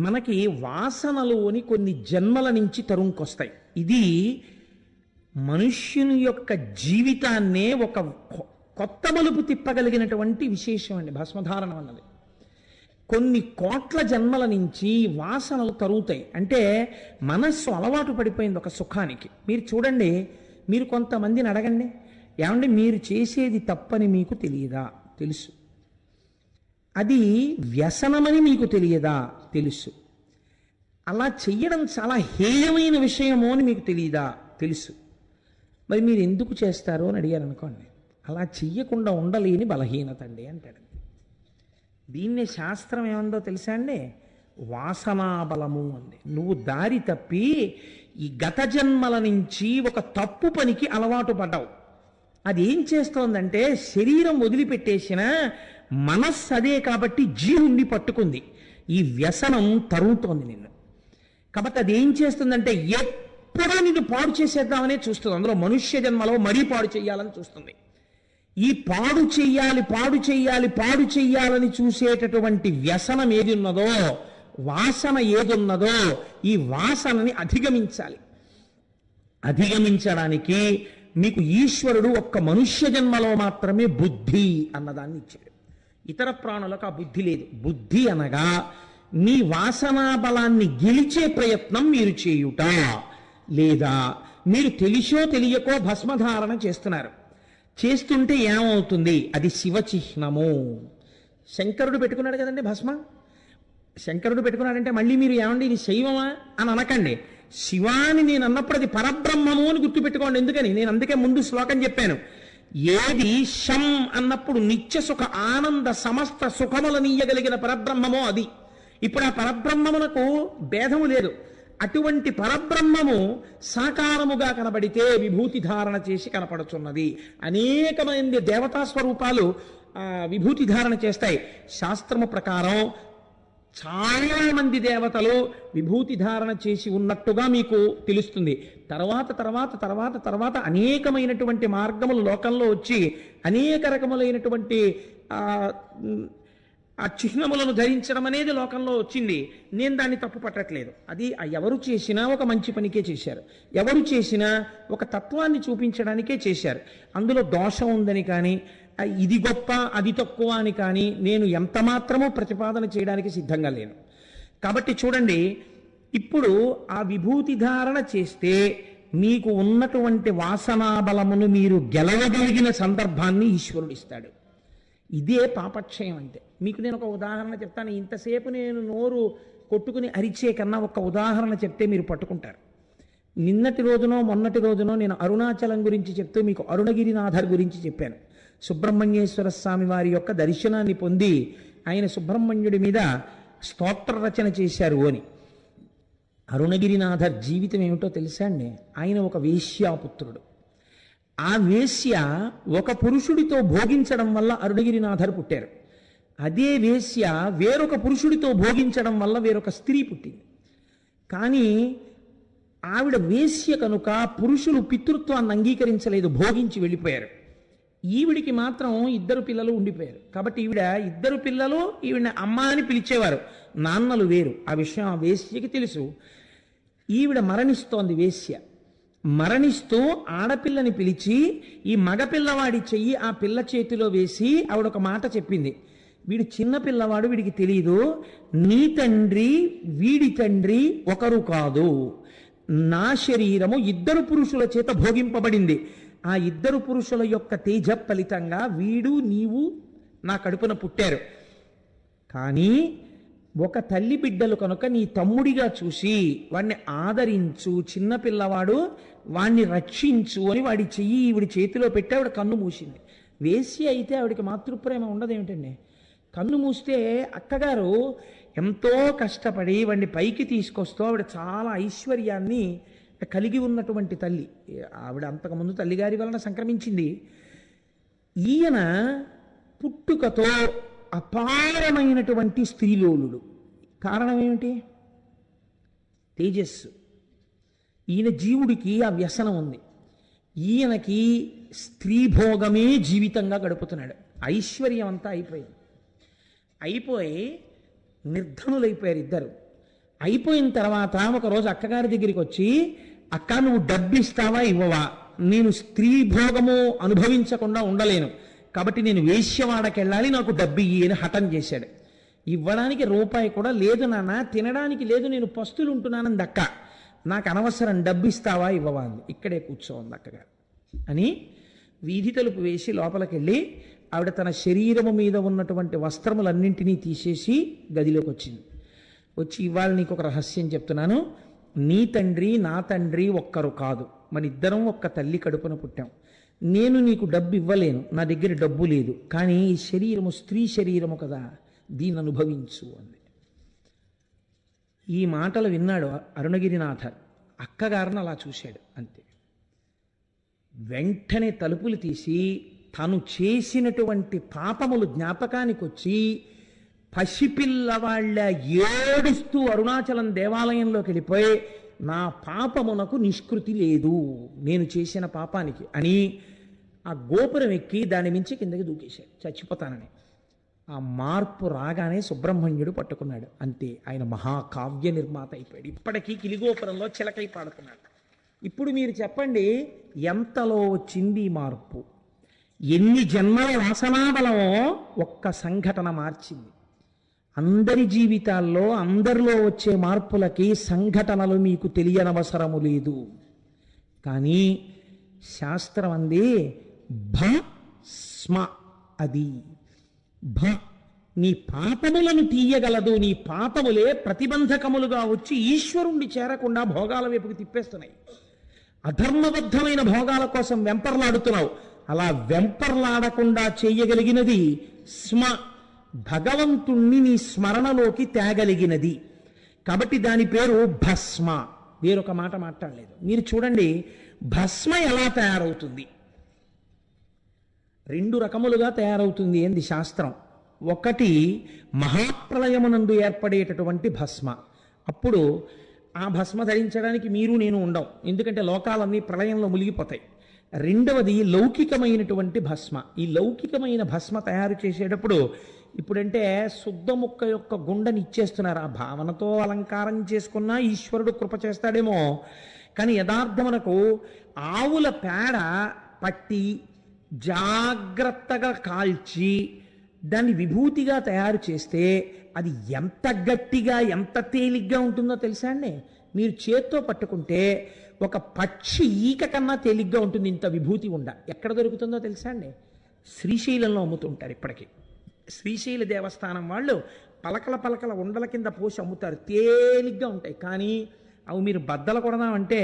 మనకి వాసనలోని కొన్ని జన్మల నుంచి తరుంకొస్తాయి. ఇది మనుష్యుని యొక్క జీవితాన్నే ఒక కొత్త మలుపు తిప్పగలిగినటువంటి విశేషం అండి భస్మధారణం అన్నది. కొన్ని కోట్ల జన్మల నుంచి వాసనలు తరుగుతాయి. అంటే మనస్సు అలవాటు పడిపోయింది ఒక సుఖానికి. మీరు చూడండి, మీరు కొంతమందిని అడగండి, ఏమంటే మీరు చేసేది తప్పని మీకు తెలియదా? తెలుసు. అది వ్యసనమని మీకు తెలియదా? తెలుసు. అలా చెయ్యడం చాలా హేయమైన విషయమో అని మీకు తెలియదా? తెలుసు. మరి మీరు ఎందుకు చేస్తారు అని అడిగారు అనుకోండి, అలా చెయ్యకుండా ఉండలేని బలహీనత అండి అంటాడు. దీన్నే శాస్త్రం ఏముందో తెలుసా అండి? వాసనాబలము అంది. నువ్వు దారి తప్పి ఈ గత జన్మల నుంచి ఒక తప్పు పనికి అలవాటు పడ్డావు. అది ఏం చేస్తోందంటే శరీరం వదిలిపెట్టేసిన మనస్సు అదే కాబట్టి జీవుణ్ణి పట్టుకుంది. ఈ వ్యసనం తరుగుతోంది నిన్ను. కాబట్టి అది ఏం చేస్తుందంటే ఎప్పుడూ నిన్ను పాడు చేసేద్దామనే చూస్తుంది. అందులో మనుష్య జన్మలో మరీ పాడు చేయాలని చూస్తుంది. ఈ పాడు చెయ్యాలి పాడు చెయ్యాలి పాడు చెయ్యాలని చూసేటటువంటి వ్యసనం ఏది ఉన్నదో, వాసన ఏదున్నదో, ఈ వాసనని అధిగమించాలి. అధిగమించడానికి మీకు ఈశ్వరుడు ఒక్క మనుష్య జన్మలో మాత్రమే బుద్ధి అన్నదాన్ని ఇచ్చాడు. ఇతర ప్రాణులకు ఆ బుద్ధి లేదు. బుద్ధి అనగా మీ వాసనా బలాన్ని గెలిచే ప్రయత్నం మీరు చేయుట, లేదా మీరు తెలిసో తెలియకో భస్మధారణ చేస్తున్నారు. చేస్తుంటే ఏమవుతుంది? అది శివచిహ్నము. శంకరుడు పెట్టుకున్నాడు కదండి భస్మ. శంకరుడు పెట్టుకున్నాడంటే మళ్ళీ మీరు ఏమండి ఇది శైవమా అని అనకండి. శివాని నేను అన్నప్పుడు అది పరబ్రహ్మము అని గుర్తుపెట్టుకోండి. ఎందుకని నేను అందుకే ముందు శ్లోకం చెప్పాను. ఏది శం అన్నప్పుడు నిత్య సుఖ ఆనంద సమస్త సుఖములనీయగలిగిన పరబ్రహ్మమో అది. ఇప్పుడు ఆ పరబ్రహ్మమునకు భేదము లేదు. అటువంటి పరబ్రహ్మము సాకారముగా కనబడితే విభూతి ధారణ చేసి కనపడుచున్నది. అనేకమంది దేవతా స్వరూపాలు విభూతి ధారణ చేస్తాయి. శాస్త్రము ప్రకారం చాలా మంది దేవతలు విభూతి ధారణ చేసి ఉన్నట్టుగా మీకు తెలుస్తుంది. తర్వాత తర్వాత తర్వాత తర్వాత అనేకమైనటువంటి మార్గములు లోకంలో వచ్చి అనేక రకములైనటువంటి ఆ చిహ్నములను ధరించడం అనేది లోకంలో వచ్చింది. నేను దాన్ని తప్పు పట్టట్లేదు. అది ఎవరు చేసినా ఒక మంచి పనికే చేశారు. ఎవరు చేసినా ఒక తత్వాన్ని చూపించడానికే చేశారు. అందులో దోషం ఉందని కానీ ఇది గొప్ప అది తక్కువ అని కానీ నేను ఎంత మాత్రమో ప్రతిపాదన చేయడానికి సిద్ధంగా లేను. కాబట్టి చూడండి, ఇప్పుడు ఆ విభూతి ధారణ చేస్తే మీకు ఉన్నటువంటి వాసనాబలమును మీరు గెలవగలిగిన సందర్భాన్ని ఈశ్వరుడు ఇస్తాడు. ఇదే పాపక్షయం అంటే. మీకు నేను ఒక ఉదాహరణ చెప్తాను. ఇంతసేపు నేను నోరు కొట్టుకుని అరిచే కన్నా ఒక ఉదాహరణ చెప్తే మీరు పట్టుకుంటారు. నిన్నటి రోజునో మొన్నటి రోజునో నేను అరుణాచలం గురించి చెప్తూ మీకు అరుణగిరినాథర్ గురించి చెప్పాను. సుబ్రహ్మణ్యేశ్వర స్వామి వారి యొక్క దర్శనాన్ని పొంది ఆయన సుబ్రహ్మణ్యుడి మీద స్తోత్ర రచన చేశారు అని. అరుణగిరినాథర్ జీవితం ఏమిటో తెలుసా అండి? ఆయన ఒక వేశ్యాపుత్రుడు. ఆ వేశ్య ఒక పురుషుడితో భోగించడం వల్ల అరుణగిరినాథర్ పుట్టారు. అదే వేశ్య వేరొక పురుషుడితో భోగించడం వల్ల వేరొక స్త్రీ పుట్టింది. కానీ ఆవిడ వేశ్య కనుక పురుషులు పితృత్వాన్ని అంగీకరించలేదు, భోగించి వెళ్ళిపోయారు. ఈవిడికి మాత్రం 2 పిల్లలు ఉండిపోయారు. కాబట్టి ఈవిడ 2 పిల్లలు ఈవిడ అమ్మ అని పిలిచేవారు, నాన్నలు వేరు. ఆ విషయం ఆ వేశ్యకి తెలుసు. ఈవిడ మరణిస్తోంది. వేశ్య మరణిస్తూ ఆడపిల్లని పిలిచి ఈ మగపిల్లవాడి చెయ్యి ఆ పిల్ల చేతిలో వేసి ఆవిడ ఒక మాట చెప్పింది. వీడు చిన్న పిల్లవాడు, వీడికి తెలియదు, నీ తండ్రి వీడి తండ్రి ఒకరు కాదు. నా శరీరము 2 పురుషుల చేత భోగింపబడింది. ఆ 2 పురుషుల యొక్క తేజ ఫలితంగా వీడు నీవు నా కడుపున పుట్టారు. కానీ ఒక తల్లి బిడ్డలు కనుక నీ తమ్ముడిగా చూసి వాడిని ఆదరించు, చిన్నపిల్లవాడు వాణ్ణి రక్షించు అని వాడి చెయ్యి ఈవిడి చేతిలో పెట్టి ఆవిడ కన్ను మూసింది. వేసి అయితే ఆవిడికి మాతృప్రేమ ఉండదేమిటండి? కన్ను మూస్తే అక్కగారు ఎంతో కష్టపడి వాడిని పైకి తీసుకొస్తూ ఆవిడ చాలా ఐశ్వర్యాన్ని కలిగి ఉన్నటువంటి తల్లి. ఆవిడ అంతకుముందు తల్లిగారి వలన సంక్రమించింది. ఈయన పుట్టుకతో అపారమైనటువంటి స్త్రీలోలుడు. కారణం ఏమిటి? తేజస్సు. ఈయన జీవుడికి ఆ వ్యసనం ఉంది. ఈయనకి స్త్రీభోగమే జీవితంగా గడుపుతున్నాడు. ఐశ్వర్యం అంతా అయిపోయింది. అయిపోయి నిర్ధనులైపోయారు ఇద్దరు. అయిపోయిన తర్వాత ఒకరోజు అక్కగారి దగ్గరికి వచ్చి, అక్క నువ్వు డబ్బు ఇస్తావా ఇవ్వవా, నేను స్త్రీ భోగము అనుభవించకుండా ఉండలేను, కాబట్టి నేను వేశ్యవాడకి వెళ్ళాలి, నాకు డబ్బు ఇయ్యి అని హఠం చేశాడు. ఇవ్వడానికి రూపాయి కూడా లేదు నాన్న, తినడానికి లేదు, నేను పస్తులు ఉంటున్నానని అక్క. నాకు అనవసరం, డబ్బు ఇస్తావా ఇవ్వవా అంది. ఇక్కడే కూర్చోంది అక్కగారు అని వీధి తలుపు వేసి లోపలికి వెళ్ళి ఆవిడ తన శరీరము మీద ఉన్నటువంటి వస్త్రములన్నింటినీ తీసేసి గదిలోకి వచ్చింది. వచ్చి, ఇవాళ నీకు ఒక రహస్యం చెప్తున్నాను, నీ తండ్రి నా తండ్రి ఒక్కరు కాదు, మన ఇద్దరం ఒక్క తల్లి కడుపున పుట్టాం. నేను నీకు డబ్బు ఇవ్వలేను, నా దగ్గర డబ్బు లేదు, కానీ ఈ శరీరము స్త్రీ శరీరము కదా, దీన్ని అనుభవించు అంది. ఈ మాటలు విన్నాడు అరుణగిరినాథర్. అక్కగారిని అలా చూశాడు అంతే. వెంటనే తలుపులు తీసి తను చేసినటువంటి పాపములు జ్ఞాపకానికి వచ్చి పసిపిల్లవాళ్ళ ఏడుస్తూ అరుణాచలం దేవాలయంలోకి వెళ్ళిపోయి, నా పాపమునకు నిష్కృతి లేదు, నేను చేసిన పాపానికి అని ఆ గోపురం ఎక్కి దాని మించి కిందకి దూకేశాడు చచ్చిపోతానని. ఆ మార్పు రాగానే సుబ్రహ్మణ్యుడు పట్టుకున్నాడు అంతే. ఆయన మహాకావ్య నిర్మాత అయిపోయాడు. ఇప్పటికీ కిలిగోపురంలో చిలకై పాడుతున్నాడు. ఇప్పుడు మీరు చెప్పండి, ఎంతలో వచ్చింది ఈ మార్పు? ఎన్ని జన్మల వాసనాబలమో ఒక్క సంఘటన మార్చింది. అందరి జీవితాల్లో అందరిలో వచ్చే మార్పులకి సంఘటనలు మీకు తెలియనవసరము లేదు. కానీ శాస్త్రం అంది భస్మ, అది నీ పాపములను తీయగలదు. నీ పాపములే ప్రతిబంధకములుగా వచ్చి ఈశ్వరుణ్ణి చేరకుండా భోగాల వైపుకి తిప్పేస్తున్నాయి. అధర్మబద్ధమైన భోగాల కోసం వెంపర్లాడుతున్నావు. అలా వెంపర్లాడకుండా చేయగలిగినది స్మ, భగవంతుణ్ణి నీ స్మరణలోకి తేగలిగినది. కాబట్టి దాని పేరు భస్మ. వేరొక మాట మాట్లాడలేదు. మీరు చూడండి, భస్మ ఎలా తయారవుతుంది? 2 రకములుగా తయారవుతుంది ఏంది శాస్త్రం. ఒకటి మహాప్రళయమునందు ఏర్పడేటటువంటి భస్మ. అప్పుడు ఆ భస్మ ధరించడానికి మీరు నేను ఉండం, ఎందుకంటే లోకాలన్నీ ప్రళయంలో మునిగిపోతాయి. రెండవది లౌకికమైనటువంటి భస్మ. ఈ లౌకికమైన భస్మ తయారు చేసేటప్పుడు ఇప్పుడంటే శుద్ధ ముక్క యొక్క గుండని ఇచ్చేస్తున్నారు. ఆ భావనతో అలంకారం చేసుకున్నా ఈశ్వరుడు కృప చేస్తాడేమో. కానీ యథార్థమునకు ఆవుల పేడ పట్టి జాగ్రత్తగా కాల్చి దాన్ని విభూతిగా తయారు చేస్తే అది ఎంత గట్టిగా ఎంత తేలిగ్గా ఉంటుందో తెలుసా అండి? మీరు చేత్తో పట్టుకుంటే ఒక పక్షి ఈక కన్నా తేలిగ్గా ఉంటుంది. ఇంత విభూతి ఉండ ఎక్కడ దొరుకుతుందో తెలుసా అండి? శ్రీశైలంలో అమ్ముతుంటారు. ఇప్పటికీ శ్రీశైల దేవస్థానం వాళ్ళు పలకల పలకల ఉండల కింద పోసి అమ్ముతారు. తేలిగ్గా ఉంటాయి. కానీ అవి మీరు బద్దలు కొడదామంటే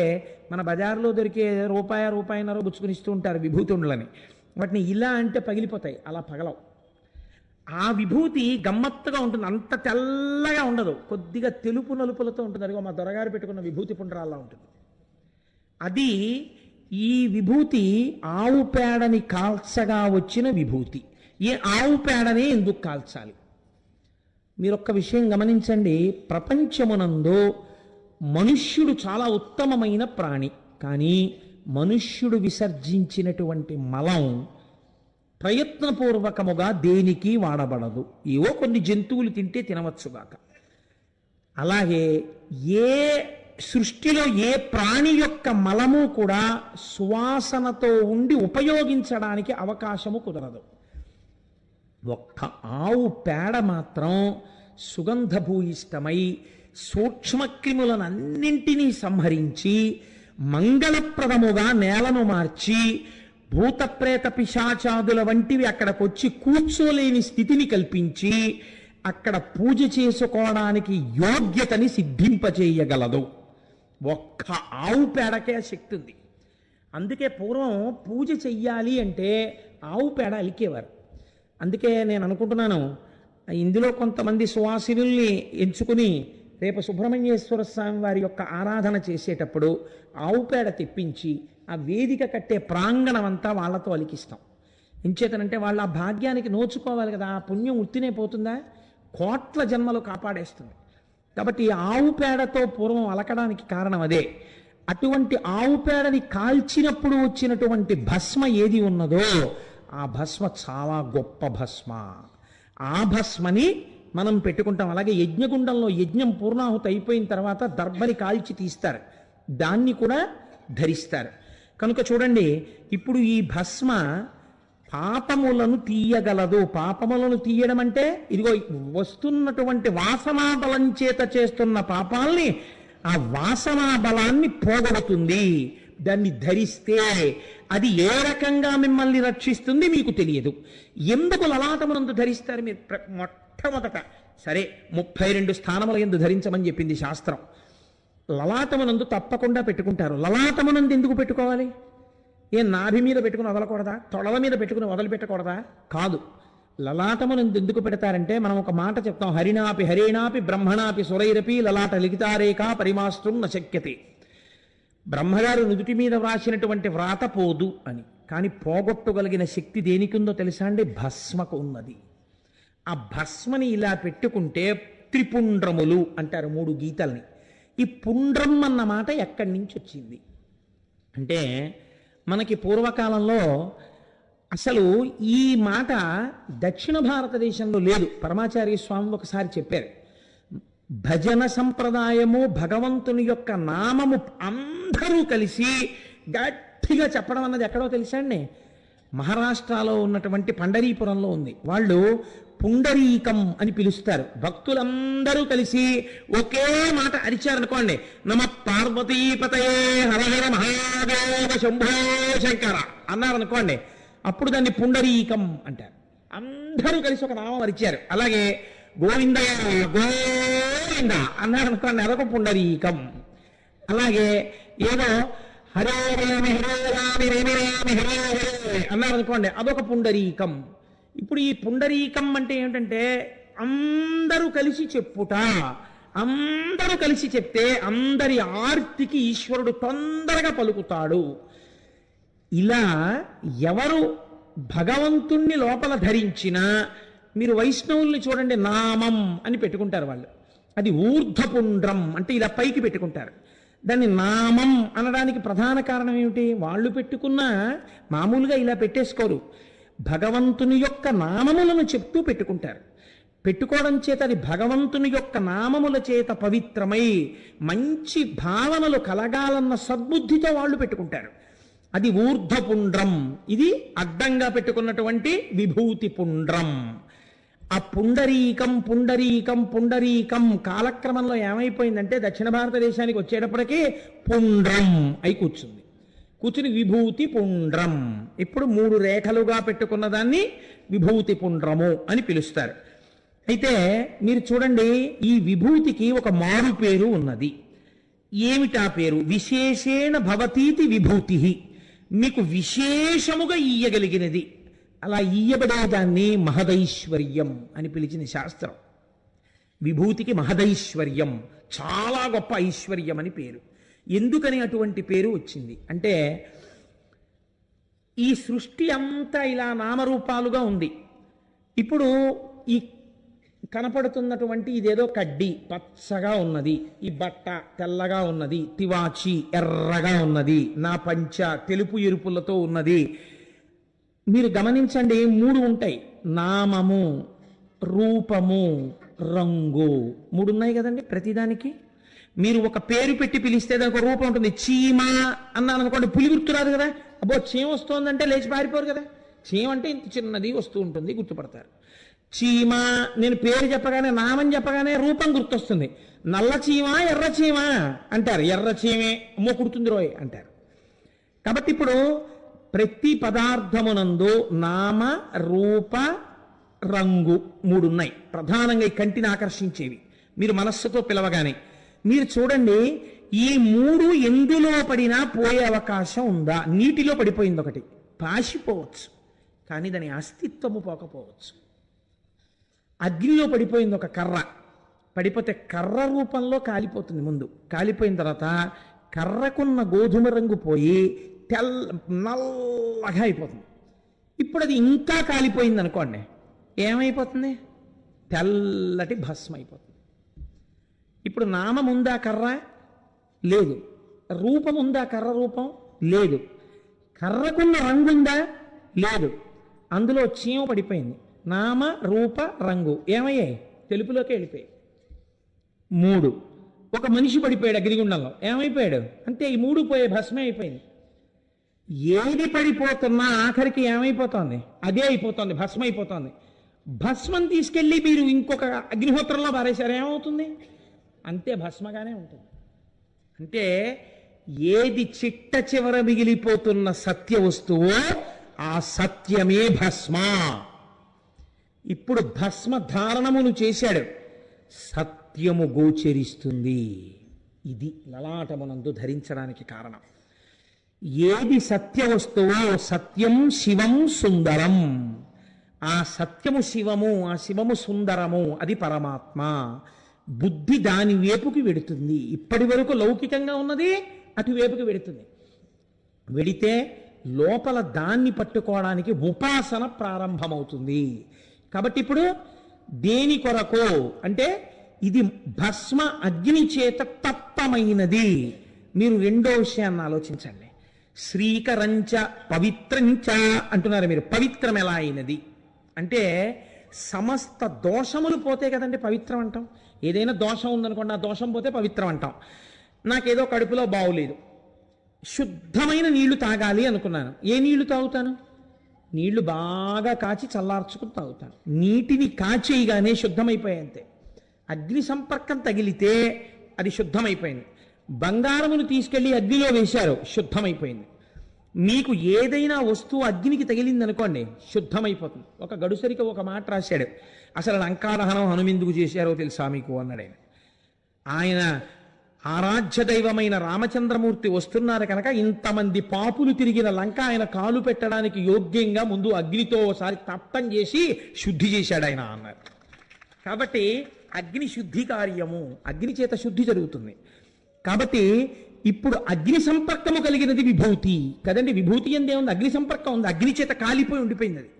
మన బజార్లో దొరికే రూపాయన్నర పుచ్చుకుని ఇస్తూ ఉంటారు విభూతి ఉండలని. వాటిని ఇలా అంటే పగిలిపోతాయి. అలా పగలవు. ఆ విభూతి గమ్మత్తుగా ఉంటుంది. అంత తెల్లగా ఉండదు, కొద్దిగా తెలుపు నలుపులతో ఉంటుంది. అదిగో మా దొరగారు పెట్టుకున్న విభూతి పుండ్రాల్లా ఉంటుంది. అది ఈ విభూతి ఆవు పేడని కాల్చగా వచ్చిన విభూతి. ఈ ఆవు పేడనే ఎందుకు కాల్చాలి? మీరు ఒక్క విషయం గమనించండి. ప్రపంచమునందు మనుష్యుడు చాలా ఉత్తమమైన ప్రాణి. కానీ మనుష్యుడు విసర్జించినటువంటి మలం ప్రయత్నపూర్వకముగా దేనికి వాడబడదు. ఏవో కొన్ని జంతువులు తింటే తినవచ్చుగాక. అలాగే ఏ సృష్టిలో ఏ ప్రాణి యొక్క మలము కూడా సువాసనతో ఉండి ఉపయోగించడానికి అవకాశము కుదరదు. ఒక్క ఆవు పేడ మాత్రం సుగంధభూయిష్టమై సూక్ష్మక్రిములనన్నింటినీ సంహరించి మంగళప్రదముగా నేలను మార్చి భూతప్రేత పిశాచాదుల వంటివి అక్కడికొచ్చి కూర్చోలేని స్థితిని కల్పించి అక్కడ పూజ చేసుకోవడానికి యోగ్యతని సిద్ధింపచేయగలదు. ఒక్క ఆవు పేడకే శక్తి ఉంది. అందుకే పూర్వం పూజ చెయ్యాలి అంటే ఆవు పేడ అలికేవారు. అందుకే నేను అనుకుంటున్నాను, ఇందులో కొంతమంది సువాసినుల్ని ఎంచుకుని రేపు సుబ్రహ్మణ్యేశ్వర స్వామి వారి యొక్క ఆరాధన చేసేటప్పుడు ఆవు పేడ తెప్పించి ఆ వేదిక కట్టే ప్రాంగణం అంతా వాళ్ళతో అలికిస్తాం. ఎంచేతనంటే వాళ్ళ ఆ భాగ్యానికి నోచుకోవాలి కదా. ఆ పుణ్యం ఉత్తినే పోతుందా? కోట్ల జన్మలు కాపాడేస్తుంది. కాబట్టి ఆవు పేడతో పూర్వం అలకడానికి కారణం అదే. అటువంటి ఆవు పేడని కాల్చినప్పుడు వచ్చినటువంటి భస్మ ఏది ఉన్నదో ఆ భస్మ చాలా గొప్ప భస్మ. ఆ భస్మని మనం పెట్టుకుంటాం. అలాగే యజ్ఞగుండంలో యజ్ఞం పూర్ణాహుతి అయిపోయిన తర్వాత దర్భని కాల్చి తీస్తారు, దాన్ని కూడా ధరిస్తారు. కనుక చూడండి, ఇప్పుడు ఈ భస్మ పాపములను తీయగలదు. పాపములను తీయడం అంటే ఇదిగో వస్తున్నటువంటి వాసనా బలం చేత చేస్తున్న పాపాల్ని, ఆ వాసనా బలాన్ని పోగొడుతుంది. దాన్ని ధరిస్తే అది ఏ రకంగా మిమ్మల్ని రక్షిస్తుంది మీకు తెలియదు. ఎందుకు లలాటమునందు ధరిస్తారు మీరు? మొట్టమొదట సరే 32 స్థానముల యందు ధరించమని చెప్పింది శాస్త్రం. లలాటమునందు తప్పకుండా పెట్టుకుంటారు. లలాటమునందు ఎందుకు పెట్టుకోవాలి? నాభి మీద పెట్టుకుని వదలకూడదా? తొడల మీద పెట్టుకుని వదిలిపెట్టకూడదా? కాదు. లలాటమునందు ఎందుకు పెడతారంటే, మనం ఒక మాట చెప్తాం, హరిణాపి హరేణాపి బ్రహ్మణాపి సురైరపి లలాట లిఖితారేఖా పరిమాస్త్రం న శక్యతే. బ్రహ్మగారు నుదుటి మీద వ్రాసినటువంటి వ్రాత పోదు అని. కానీ పోగొట్టగలిగిన శక్తి దేనికిందో తెలుసా అండి? భస్మకు ఉన్నది. ఆ భస్మని ఇలా పెట్టుకుంటే త్రిపుండ్రములు అంటారు 3 గీతల్ని. ఈ పుండ్రం అన్న మాట ఎక్కడి నుంచి వచ్చింది అంటే, మనకి పూర్వకాలంలో అసలు ఈ మాట దక్షిణ భారతదేశంలో లేదు. పరమాచార్య స్వామి ఒకసారి చెప్పారు, భజన సంప్రదాయము, భగవంతుని యొక్క నామము అందరూ కలిసి గట్టిగా చెప్పడం అన్నది ఎక్కడో తెలుసా అండి? మహారాష్ట్రలో ఉన్నటువంటి పండరీపురంలో ఉంది. వాళ్ళు పుండరీకం అని పిలుస్తారు. భక్తులందరూ కలిసి ఒకే మాట అరిచారనుకోండి, నమ పార్వతీపతయే హర హర మహాదేవ శంభో శంకర అన్నారనుకోండి, అప్పుడు దాన్ని పుండరీకం అంటారు. అందరూ కలిసి ఒక నామం అరిచారు. అలాగే గోవింద గోవింద అన్నారనుకోండి, అదొక పుండరీకం. అలాగే ఏదో హరే రామి హరే రామి రేమి రామి హరే హరే అన్నారనుకోండి, అదొక పుండరీకం. ఇప్పుడు ఈ పుండరీకం అంటే ఏమిటంటే, అందరూ కలిసి చెప్పుట. అందరూ కలిసి చెప్తే అందరి ఆర్తికి ఈశ్వరుడు తొందరగా పలుకుతాడు. ఇలా ఎవరు భగవంతుణ్ణి లోపల ధరించినా, మీరు వైష్ణవుల్ని చూడండి, నామం అని పెట్టుకుంటారు వాళ్ళు. అది ఊర్ధ్వపుండ్రం అంటే ఇలా పైకి పెట్టుకుంటారు. దాన్ని నామం అనడానికి ప్రధాన కారణం ఏమిటి? వాళ్ళు పెట్టుకున్న మామూలుగా ఇలా పెట్టేసుకోరు, భగవంతుని యొక్క నామములను చెప్తూ పెట్టుకుంటారు. పెట్టుకోవడం చేత అది భగవంతుని యొక్క నామముల చేత పవిత్రమై మంచి భావనలు కలగాలన్న సద్బుద్ధితో వాళ్ళు పెట్టుకుంటారు. అది ఊర్ధ్వపుండ్రం. ఇది అడ్డంగా పెట్టుకున్నటువంటి విభూతి పుండ్రం. ఆ పుండరీకం పుండరీకం పుండరీకం కాలక్రమంలో ఏమైపోయిందంటే, దక్షిణ భారతదేశానికి వచ్చేటప్పటికీ పుండ్రం అయి కూర్చుని విభూతి పుండ్రం. ఇప్పుడు 3 రేఖలుగా పెట్టుకున్న దాన్ని విభూతి పుండ్రము అని పిలుస్తారు. అయితే మీరు చూడండి, ఈ విభూతికి ఒక మారు పేరు ఉన్నది. ఏమిటా పేరు? విశేషేణ భవతీతి విభూతి. మీకు విశేషముగా ఇయ్యగలిగినది. అలా ఇయ్యబడేదాన్ని మహదైశ్వర్యం అని పిలిచిన శాస్త్రం. విభూతికి మహదైశ్వర్యం, చాలా గొప్ప ఐశ్వర్యం అని పేరు. ఎందుకని అటువంటి పేరు వచ్చింది అంటే, ఈ సృష్టి అంతా ఇలా నామరూపాలుగా ఉంది. ఇప్పుడు ఈ కనపడుతున్నటువంటి ఇదేదో కడ్డీ పచ్చగా ఉన్నది, ఈ బట్ట తెల్లగా ఉన్నది, తివాచి ఎర్రగా ఉన్నది, నా పంచ తెలుపు ఎరుపులతో ఉన్నది. మీరు గమనించండి, 3 ఉంటాయి: నామము, రూపము, రంగు. 3 ఉన్నాయి కదండి ప్రతిదానికి. మీరు ఒక పేరు పెట్టి పిలిస్తే దానికి ఒక రూపం ఉంటుంది. చీమ అన్నాను అనుకోండి, పులి గుర్తు రాదు కదా. అబ్బో చీమ వస్తుందంటే లేచి పారిపోరు కదా. చీమ అంటే ఇంత చిన్నది వస్తూ ఉంటుంది, గుర్తుపడతారు. చీమ, నేను పేరు చెప్పగానే, నామం చెప్పగానే రూపం గుర్తొస్తుంది. నల్ల చీమ ఎర్ర చీమ అంటారు, ఎర్ర చీమే అమ్మో కుడుతుంది రోయ్ అంటారు. కాబట్టి ఇప్పుడు ప్రతి పదార్థమునందు నామ, రూప, రంగు 3 ఉన్నాయి. ప్రధానంగా ఈ కంటిని ఆకర్షించేవి. మీరు మనస్సుతో పిలవగానే మీరు చూడండి, ఈ 3 ఎందులో పడినా పోయే అవకాశం ఉందా? నీటిలో పడిపోయింది ఒకటి, పాసిపోవచ్చు, కానీ దాని అస్తిత్వము పోకపోవచ్చు. అగ్నిలో పడిపోయింది ఒక కర్ర, పడిపోతే కర్ర రూపంలో కాలిపోతుంది. ముందు కాలిపోయిన తర్వాత కర్రకున్న గోధుమ రంగు పోయి నల్లగా అయిపోతుంది. ఇప్పుడు అది ఇంకా కాలిపోయింది అనుకోండి, ఏమైపోతుంది? తెల్లటి భస్మ అయిపోతుంది. ఇప్పుడు నామం ఉందా? కర్ర లేదు. రూపం ఉందా? కర్ర రూపం లేదు. కర్రకున్న రంగు ఉందా? లేదు. అందులో చీమ పడిపోయింది. నామ, రూప, రంగు ఏమయ్యాయి? తెలుపులోకి వెళ్ళిపోయాయి. 3 ఒక మనిషి పడిపోయాడు అగ్నిగుండంలో, ఏమైపోయాడు అంతే, ఈ 3 పోయే, భస్మే అయిపోయింది. ఏది పడిపోతున్నా ఆఖరికి ఏమైపోతుంది, అదే అయిపోతుంది, భస్మ అయిపోతుంది. భస్మం తీసుకెళ్ళి మీరు ఇంకొక అగ్నిహోత్రంలో పారేశారు, ఏమవుతుంది, అంతే భస్మగానే ఉంటుంది. అంటే ఏది చిట్ట చివర మిగిలిపోతున్న సత్య వస్తువో ఆ సత్యమే భస్మ. ఇప్పుడు భస్మ ధారణమును చేశాడు, సత్యము గోచరిస్తుంది. ఇది లలాటమునందు ధరించడానికి కారణం. ఏది సత్య వస్తువో సత్యం శివం సుందరం, ఆ సత్యము శివము, ఆ శివము సుందరము, అది పరమాత్మ. బుద్ధి దాని వైపుకి వెడుతుంది. ఇప్పటి వరకు లౌకికంగా ఉన్నది అటువైపుకి వెడుతుంది. వెడితే లోపల దాన్ని పట్టుకోవడానికి ఉపాసన ప్రారంభమవుతుంది. కాబట్టి ఇప్పుడు దేని కొరకు అంటే ఇది భస్మ అగ్ని చేత తప్తమైనది. మీరు రెండో విషయాన్ని ఆలోచించండి. శ్రీకరంచ పవిత్రంచ అంటున్నారు మీరు. పవిత్రం ఎలా అయినది అంటే సమస్త దోషములు పోతే కదండి పవిత్రం అంటాం. ఏదైనా దోషం ఉందనుకోండి, ఆ దోషం పోతే పవిత్రం అంటాం. నాకేదో కడుపులో బాగులేదు, శుద్ధమైన నీళ్లు తాగాలి అనుకున్నాను. ఏ నీళ్లు తాగుతాను? నీళ్లు బాగా కాచి చల్లార్చుకుని తాగుతాను. నీటిని కాచేయగానే శుద్ధమైపోయాయి అంతే. అగ్ని సంపర్కం తగిలితే అది శుద్ధమైపోయింది. బంగారమును తీసుకెళ్లి అగ్నిలో వేశారు, శుద్ధమైపోయింది. మీకు ఏదైనా వస్తువు అగ్నికి తగిలింది అనుకోండి, శుద్ధమైపోతుంది. ఒక గడుసరికి ఒక మాట రాశాడు, అసలు లంకాదహనం హనుమెందుకు చేశారో తెలుసా మీకు అన్నాడు ఆయన. ఆయన ఆరాధ్య దైవమైన రామచంద్రమూర్తి వస్తున్నారు కనుక ఇంతమంది పాపులు తిరిగిన లంక ఆయన కాలు పెట్టడానికి యోగ్యంగా ముందు అగ్నితో ఒకసారి తప్పం చేసి శుద్ధి చేశాడు ఆయన అన్నారు. కాబట్టి అగ్ని శుద్ధి కార్యము, అగ్ని చేత శుద్ధి జరుగుతుంది. కాబట్టి ఇప్పుడు అగ్ని సంపర్కము కలిగినది విభూతి కదండి. విభూతి ఎందే ఉంది, అగ్ని సంపర్కం ఉంది, అగ్ని చేత కాలిపోయి ఉండిపోయింది అది.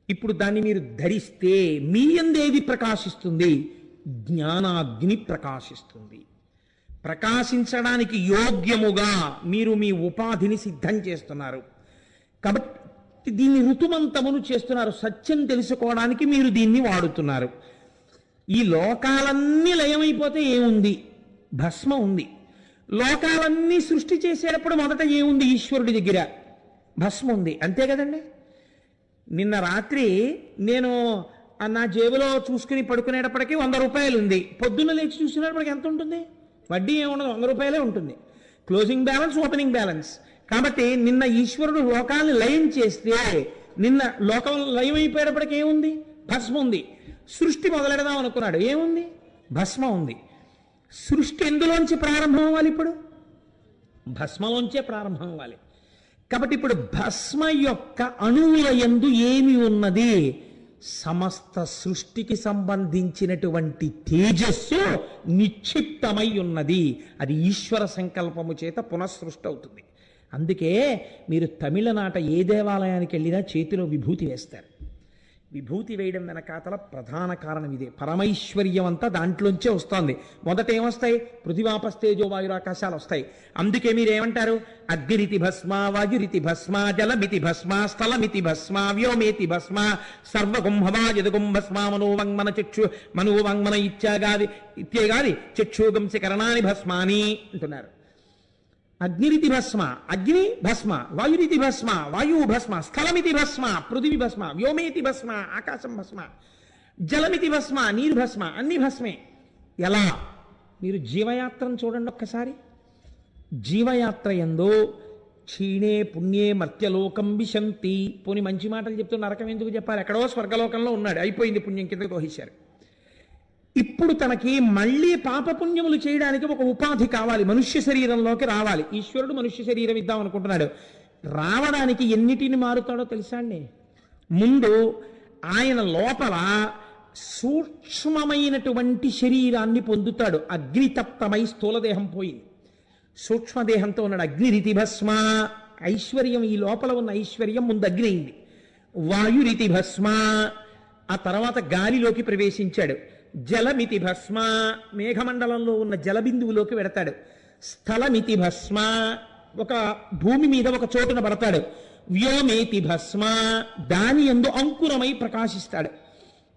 ఇప్పుడు దాన్ని మీరు ధరిస్తే మీ ఎందేది ప్రకాశిస్తుంది? జ్ఞానాగ్ని ప్రకాశిస్తుంది. ప్రకాశించడానికి యోగ్యముగా మీరు మీ ఉపాధిని సిద్ధం చేస్తున్నారు. కాబట్టి దీన్ని ఋతుమంతమును చేస్తున్నారు. సత్యం తెలుసుకోవడానికి మీరు దీన్ని వాడుతున్నారు. ఈ లోకాలన్నీ లయమైపోతే ఏముంది? భస్మ ఉంది. లోకాలన్నీ సృష్టి చేసేటప్పుడు మొదట ఏముంది? ఈశ్వరుడి దగ్గర భస్మ ఉంది. అంతే కదండి. నిన్న రాత్రి నేను నా జేబులో చూసుకుని పడుకునేటప్పటికీ 100 రూపాయలు ఉంది. పొద్దున్న లేచి చూసినప్పటికి ఎంత ఉంటుంది? వడ్డీ ఏముండదు, 100 రూపాయలే ఉంటుంది. Closing balance, opening balance. కాబట్టి నిన్న ఈశ్వరుడు లోకాలను లయం చేస్తే నిన్న లోకం లయం అయిపోయేటప్పటికి ఏముంది? భస్మ ఉంది. సృష్టి మొదలెడదాం అనుకున్నాడు, ఏముంది? భస్మ ఉంది. సృష్టి ఎందులోంచి ప్రారంభం అవ్వాలి? ఇప్పుడు భస్మలోంచే ప్రారంభం అవ్వాలి. కాబట్టి ఇప్పుడు భస్మ యొక్క అణువుల యందు ఏమి ఉన్నది? సమస్త సృష్టికి సంబంధించినటువంటి తేజస్సు నిక్షిప్తమై ఉన్నది. అది ఈశ్వర సంకల్పము చేత పునఃసృష్టి అవుతుంది. అందుకే మీరు తమిళనాట ఏ దేవాలయానికి వెళ్ళినా చేతిలో విభూతి వేస్తారు. విభూతి వేయడం వెనకాతల ప్రధాన కారణం ఇదే. పరమైశ్వర్యం అంతా దాంట్లోంచే వస్తుంది. మొదట ఏమొస్తాయి? పృథివాపస్తేజో వాయురాకాశాలు వస్తాయి. అందుకే మీరేమంటారు? అగ్నిరితి భస్మ, వాయురితి భస్మ, జలమితి భస్మ, స్థలమితి భస్మ, వ్యోమేతి భస్మ, సర్వగుంభవా యదుగుంభస్మ, మనోవంగ్మన చక్షు మనోవంగ్మన ఇత్యేగాది చక్షుగంసి కరణాని భస్మాని అంటున్నారు. అగ్నిరితి భస్మ, అగ్ని భస్మ, వాయురితి భస్మ, వాయువు భస్మ, స్థలమితి భస్మ, పృథివీ భస్మ, వ్యోమేతి భస్మ, ఆకాశం భస్మ, జలమితి భస్మ, నీరు భస్మ, అన్ని భస్మే. ఎలా? మీరు జీవయాత్రను చూడండి ఒక్కసారి. జీవయాత్ర యందు క్షీణే పుణ్యే మర్త్యలోకం విశంతి. పోని మంచి మాటలు చెప్తూ నరకం ఎందుకు చెప్పాలి? ఎక్కడో స్వర్గలోకంలో ఉన్నాడు, అయిపోయింది, పుణ్యం కిందకు తోహించారు. ఇప్పుడు తనకి మళ్ళీ పాపపుణ్యములు చేయడానికి ఒక ఉపాధి కావాలి, మనుష్య శరీరంలోకి రావాలి. ఈశ్వరుడు మనుష్య శరీరం ఇద్దాం అనుకుంటున్నాడు. రావడానికి ఎన్నిటిని మారుతాడో తెలుసా అండి? ముందు ఆయన లోపల సూక్ష్మమైనటువంటి శరీరాన్ని పొందుతాడు. అగ్నితప్తమై స్థూలదేహం పోయింది, సూక్ష్మదేహంతో ఉన్నాడు. అగ్నిరితి భస్మ, ఐశ్వర్యం, ఈ లోపల ఉన్న ఐశ్వర్యం ముందు అగ్ని అయింది. వాయురితి భస్మ, ఆ తర్వాత గాలిలోకి ప్రవేశించాడు. జలమితి భస్మ, మేఘమండలంలో ఉన్న జలబిందువులోకి వెడతాడు. స్థలమితి భస్మ, ఒక భూమి మీద ఒక చోటున పడతాడు. వ్యోమేతి భస్మ, దాని యందు అంకురమై ప్రకాశిస్తాడు.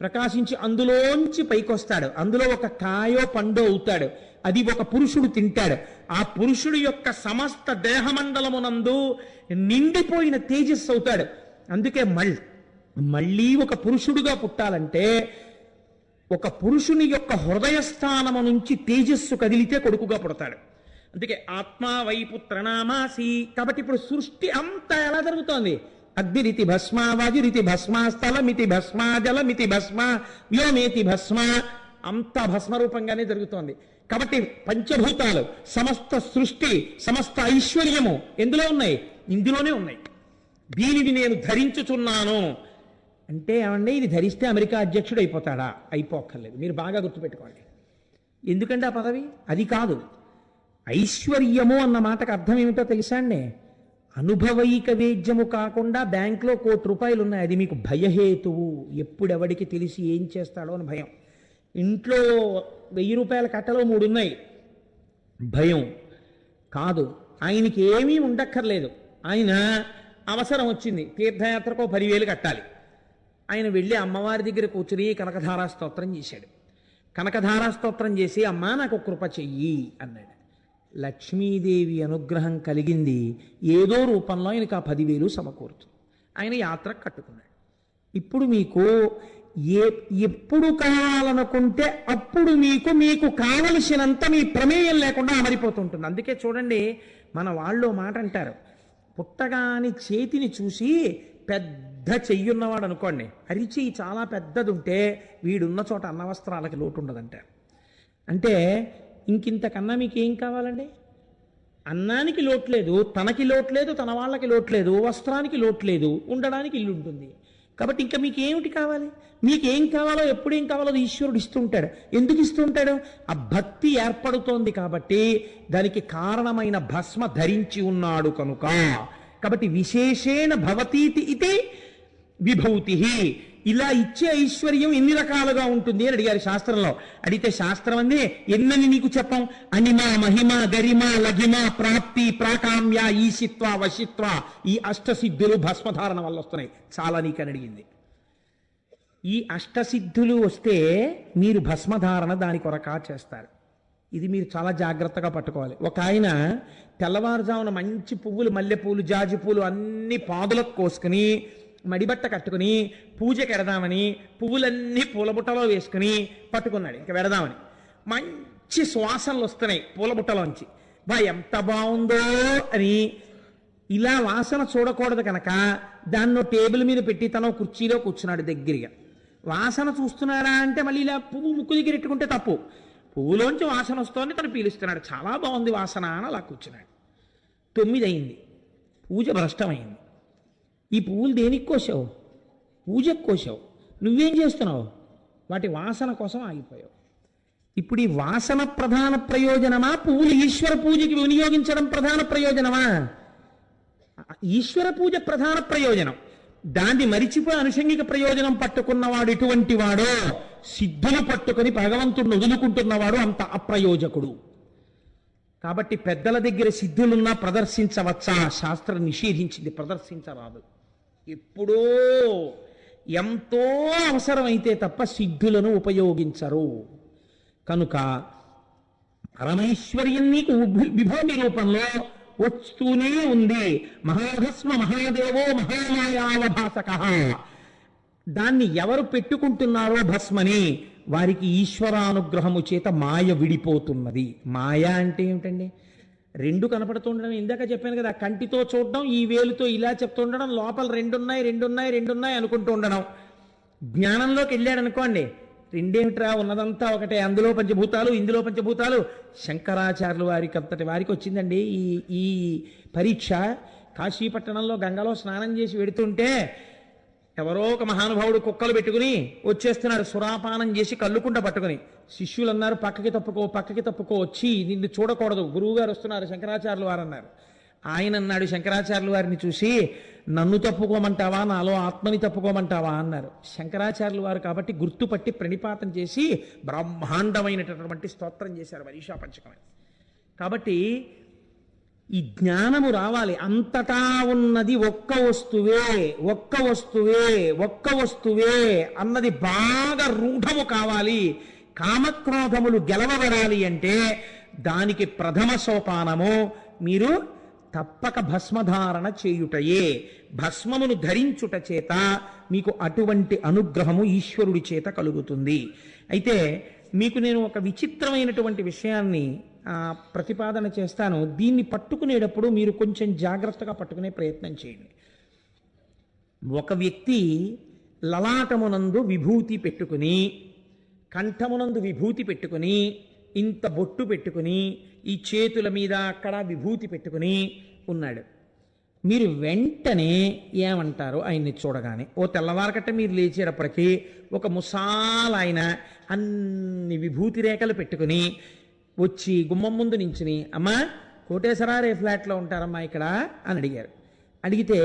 ప్రకాశించి అందులోంచి పైకొస్తాడు. అందులో ఒక కాయో పండో అవుతాడు. అది ఒక పురుషుడు తింటాడు. ఆ పురుషుడు యొక్క సమస్త దేహమండలమునందు నిండిపోయిన తేజస్సు అవుతాడు. అందుకే మళ్ళీ ఒక పురుషుడుగా పుట్టాలంటే ఒక పురుషుని యొక్క హృదయస్థానము నుంచి తేజస్సు కదిలితే కొడుకుగా పుడతాడు. అందుకే ఆత్మా వైపుత్రనామాసి. కాబట్టి ఇప్పుడు సృష్టి అంతా ఎలా జరుగుతోంది? అగ్నిరితి భస్మ, వాయురితి భస్మ, స్థలమితి భస్మ, జలమితి భస్మ, వ్యోమేతి భస్మ, అంతా భస్మరూపంగానే జరుగుతోంది. కాబట్టి పంచభూతాలు, సమస్త సృష్టి, సమస్త ఐశ్వర్యము ఎందులో ఉన్నాయి? ఇందులోనే ఉన్నాయి. దీనిని నేను ధరించుచున్నాను అంటే ఏమంటే ఇది ధరిస్తే అమెరికా అధ్యక్షుడు అయిపోతాడా? అయిపోక్కర్లేదు. మీరు బాగా గుర్తుపెట్టుకోండి. ఎందుకంటే ఆ పదవి అది కాదు. ఐశ్వర్యము అన్న మాటకు అర్థం ఏమిటో తెలుసా అండి? అనుభవైక వేద్యము కాకుండా బ్యాంకులో ₹1,00,00,000 ఉన్నాయి, అది మీకు భయహేతువు. ఎప్పుడెవడికి తెలిసి ఏం చేస్తాడో అని భయం. ఇంట్లో ₹1,000 కట్టలో 3 ఉన్నాయి, భయం కాదు. ఆయనకి ఏమీ ఉండక్కర్లేదు. ఆయన అవసరం వచ్చింది, తీర్థయాత్రకు 10,000 కట్టాలి. ఆయన వెళ్ళి అమ్మవారి దగ్గర కూర్చుని కనకధారా స్తోత్రం చేశాడు. కనకధారా స్తోత్రం చేసి అమ్మా నాకు కృప చెయ్యి అన్నాడు. లక్ష్మీదేవి అనుగ్రహం కలిగింది. ఏదో రూపంలో ఆయనకు ఆ 10,000 సమకూరుతుంది. ఆయన యాత్ర కట్టుకున్నాడు. ఇప్పుడు మీకు ఎప్పుడు కావాలనుకుంటే అప్పుడు మీకు కావలసినంత మీ ప్రమేయం లేకుండా అమరిపోతుంటుంది. అందుకే చూడండి, మన వాళ్ళు మాట అంటారు, పుట్టగాని చేతిని చూసి పెద్ద చెయ్యున్నవాడు అనుకోండి, అరిచెయ్యి చాలా పెద్దది ఉంటే వీడున్న చోట అన్నవస్త్రాలకి లోటు ఉండదంటారు. అంటే ఇంకింతకన్నా మీకు ఏం కావాలండి? అన్నానికి లోట్లేదు, తనకి లోట్లేదు, తన వాళ్ళకి లోట్లేదు, వస్త్రానికి లోట్లేదు, ఉండడానికి ఇల్లు ఉంటుంది. కాబట్టి ఇంకా మీకు ఏమిటి కావాలి? మీకేం కావాలో ఎప్పుడేం కావాలో అది ఈశ్వరుడు ఇస్తుంటాడు. ఎందుకు ఇస్తుంటాడు? ఆ భక్తి ఏర్పడుతోంది కాబట్టి, దానికి కారణమైన భస్మ ధరించి ఉన్నాడు కనుక. కాబట్టి విశేషేణ భవతీతి ఇది విభూతి. ఇలా ఇచ్చే ఐశ్వర్యం ఎన్ని రకాలుగా ఉంటుంది అని అడిగారు శాస్త్రంలో. అడిగితే శాస్త్రం అంది ఎన్నని నీకు చెప్పం? అనిమ, మహిమ, గరిమ, లఘిమ, ప్రాప్తి, ప్రాకామ్య, ఈశిత్వ, వశిత్వ, ఈ అష్టసిద్ధులు భస్మధారణ వల్ల వస్తున్నాయి. చాలా నీకని అడిగింది. ఈ అష్టసిద్ధులు వస్తే మీరు భస్మధారణ దాని కొరకా చేస్తారు. ఇది మీరు చాలా జాగ్రత్తగా పట్టుకోవాలి. ఒక ఆయన తెల్లవారుజామున మంచి పువ్వులు, మల్లెపూలు, జాజి పూలు అన్ని పాదులకు కోసుకుని మడిబట్ట కట్టుకుని పూజకి ఎడదామని పువ్వులన్నీ పూలబుట్టలో వేసుకుని పట్టుకున్నాడు. ఇంకా వెడదామని మంచి సువాసనలు వస్తున్నాయి పూలబుట్టలోంచి. ఎంత బాగుందో అని ఇలా వాసన చూడకూడదు కనుక దాన్ని టేబుల్ మీద పెట్టి తన కుర్చీలో కూర్చున్నాడు దగ్గరగా. వాసన చూస్తున్నాడా అంటే మళ్ళీ ఇలా పువ్వు ముక్కు దగ్గర ఎట్టుకుంటే తప్పు. పువ్వులోంచి వాసన వస్తోంది, తను పీలుస్తున్నాడు. చాలా బాగుంది వాసన అని అలా కూర్చున్నాడు. 9 అయింది, పూజ భ్రష్టమైంది. ఈ పువ్వులు దేనికి కోసావు? పూజకు కోసావు. నువ్వేం చేస్తున్నావు? వాటి వాసన కోసం ఆగిపోయావు. ఇప్పుడు ఈ వాసన ప్రధాన ప్రయోజనమా? పువ్వులు ఈశ్వర పూజకి వినియోగించడం ప్రధాన ప్రయోజనమా? ఈశ్వర పూజ ప్రధాన ప్రయోజనం. దాన్ని మరిచిపోయి అనుషంగిక ప్రయోజనం పట్టుకున్నవాడు ఎటువంటి వాడో, సిద్ధులు పట్టుకుని భగవంతుడిని వదులుకుంటున్నవాడు అంత అప్రయోజకుడు. కాబట్టి పెద్దల దగ్గర సిద్ధులున్నా ప్రదర్శించవచ్చా? శాస్త్రం నిషేధించింది, ప్రదర్శించరాదు. ఎప్పుడో ఎంతో అవసరమైతే తప్ప సిద్ధులను ఉపయోగించరు. కనుక పరమైశ్వర్యం నీకు విభూతి రూపంలో వస్తూనే ఉంది. మహాభస్మ మహాదేవో మహామాయావభాసక. దాన్ని ఎవరు పెట్టుకుంటున్నారో భస్మని, వారికి ఈశ్వరానుగ్రహము చేత మాయ విడిపోతున్నది. మాయ అంటే ఏమిటండి? 2 కనపడుతుండడం. ఇందాక చెప్పాను కదా, కంటితో చూడడం, ఈ వేలుతో ఇలా చెప్తుండడం, లోపల 2 ఉన్నాయి అనుకుంటూ ఉండడం. జ్ఞానంలోకి వెళ్ళాడు అనుకోండి, 2 ఏమిట్రా, ఉన్నదంతా ఒకటే, అందులో పంచభూతాలు, ఇందులో పంచభూతాలు. శంకరాచార్యులు వారికి అంతటి వారికి వచ్చిందండి ఈ పరీక్ష. కాశీపట్టణంలో గంగలో స్నానం చేసి వెడుతుంటే ఎవరో ఒక మహానుభావుడు కుక్కలు పెట్టుకుని వచ్చేస్తున్నాడు, సురాపానం చేసి కళ్ళుకుంట పట్టుకుని. శిష్యులు అన్నారు, పక్కకి తప్పుకో, వచ్చి నిన్ను చూడకూడదు, గురువుగారు వస్తున్నారు, శంకరాచార్యులు వారు అన్నారు. ఆయన అన్నాడు శంకరాచార్యులు వారిని చూసి, నన్ను తప్పుకోమంటావా, నాలో ఆత్మని తప్పుకోమంటావా అన్నారు. శంకరాచార్యులు వారు కాబట్టి గుర్తుపట్టి ప్రణిపాతం చేసి బ్రహ్మాండమైనటువంటి స్తోత్రం చేశారు మనీషా పంచకమని. కాబట్టి ఈ జ్ఞానము రావాలి. అంతటా ఉన్నది ఒక్క వస్తువే, ఒక్క వస్తువే, ఒక్క వస్తువే అన్నది బాగా రూఢము కావాలి. కామక్రోధములు గెలవబడాలి అంటే దానికి ప్రథమ సోపానము మీరు తప్పక భస్మధారణ చేయుటయే. భస్మమును ధరించుట చేత మీకు అటువంటి అనుగ్రహము ఈశ్వరుడి చేత కలుగుతుంది. అయితే మీకు నేను ఒక విచిత్రమైనటువంటి విషయాన్ని ప్రతిపాదన చేస్తాను. దీన్ని పట్టుకునేటప్పుడు మీరు కొంచెం జాగ్రత్తగా పట్టుకునే ప్రయత్నం చేయండి. ఒక వ్యక్తి లలాటమునందు విభూతి పెట్టుకుని, కంఠమునందు విభూతి పెట్టుకుని, ఇంత బొట్టు పెట్టుకుని, ఈ చేతుల మీద అక్కడ విభూతి పెట్టుకుని ఉన్నాడు. మీరు వెంటనే ఏమంటారు ఆయన్ని చూడగానే? ఓ తెల్లవారకట్ట మీరు లేచేటప్పటికీ ఒక ముసాలాయన అన్ని విభూతి రేఖలు పెట్టుకుని వచ్చి గుమ్మం ముందు నించుని, అమ్మా కోటేశ్వరా రే ఫ్లాట్లో ఉంటారమ్మా ఇక్కడ అని అడిగారు. అడిగితే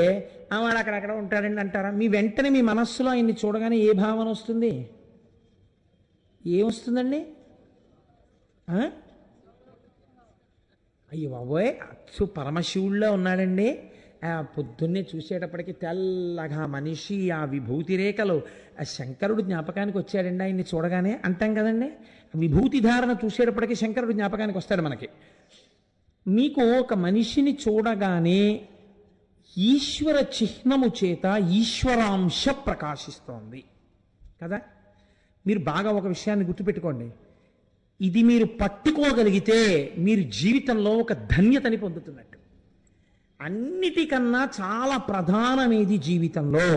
వాడు అక్కడక్కడ ఉంటాడండి అంటారా? మీ వెంటనే మీ మనస్సులో ఆయన్ని చూడగానే ఏ భావన వస్తుంది? ఏమొస్తుందండి? అయ్యో బాబోయ్, అచ్చు పరమశివుల్లో ఉన్నాడండి. పొద్దున్నే చూసేటప్పటికి తెల్లగా మనిషి, ఆ విభూతి రేఖలు, ఆ శంకరుడు జ్ఞాపకానికి వచ్చాడండి ఆయన్ని చూడగానే అంటాం కదండి. విభూతి ధారణ చూసేటప్పటికి శంకరుడు జ్ఞాపకానికి వస్తాడు మనకి. మీకు ఒక మనిషిని చూడగానే ఈశ్వర చిహ్నము చేత ఈశ్వరాంశ ప్రకాశిస్తోంది కదా. మీరు బాగా ఒక విషయాన్ని గుర్తుపెట్టుకోండి. ఇది మీరు పట్టుకోగలిగితే మీరు జీవితంలో ఒక ధన్యతని పొందుతున్నట్టు. అన్నిటికన్నా చాలా ప్రధానమేది జీవితంలో?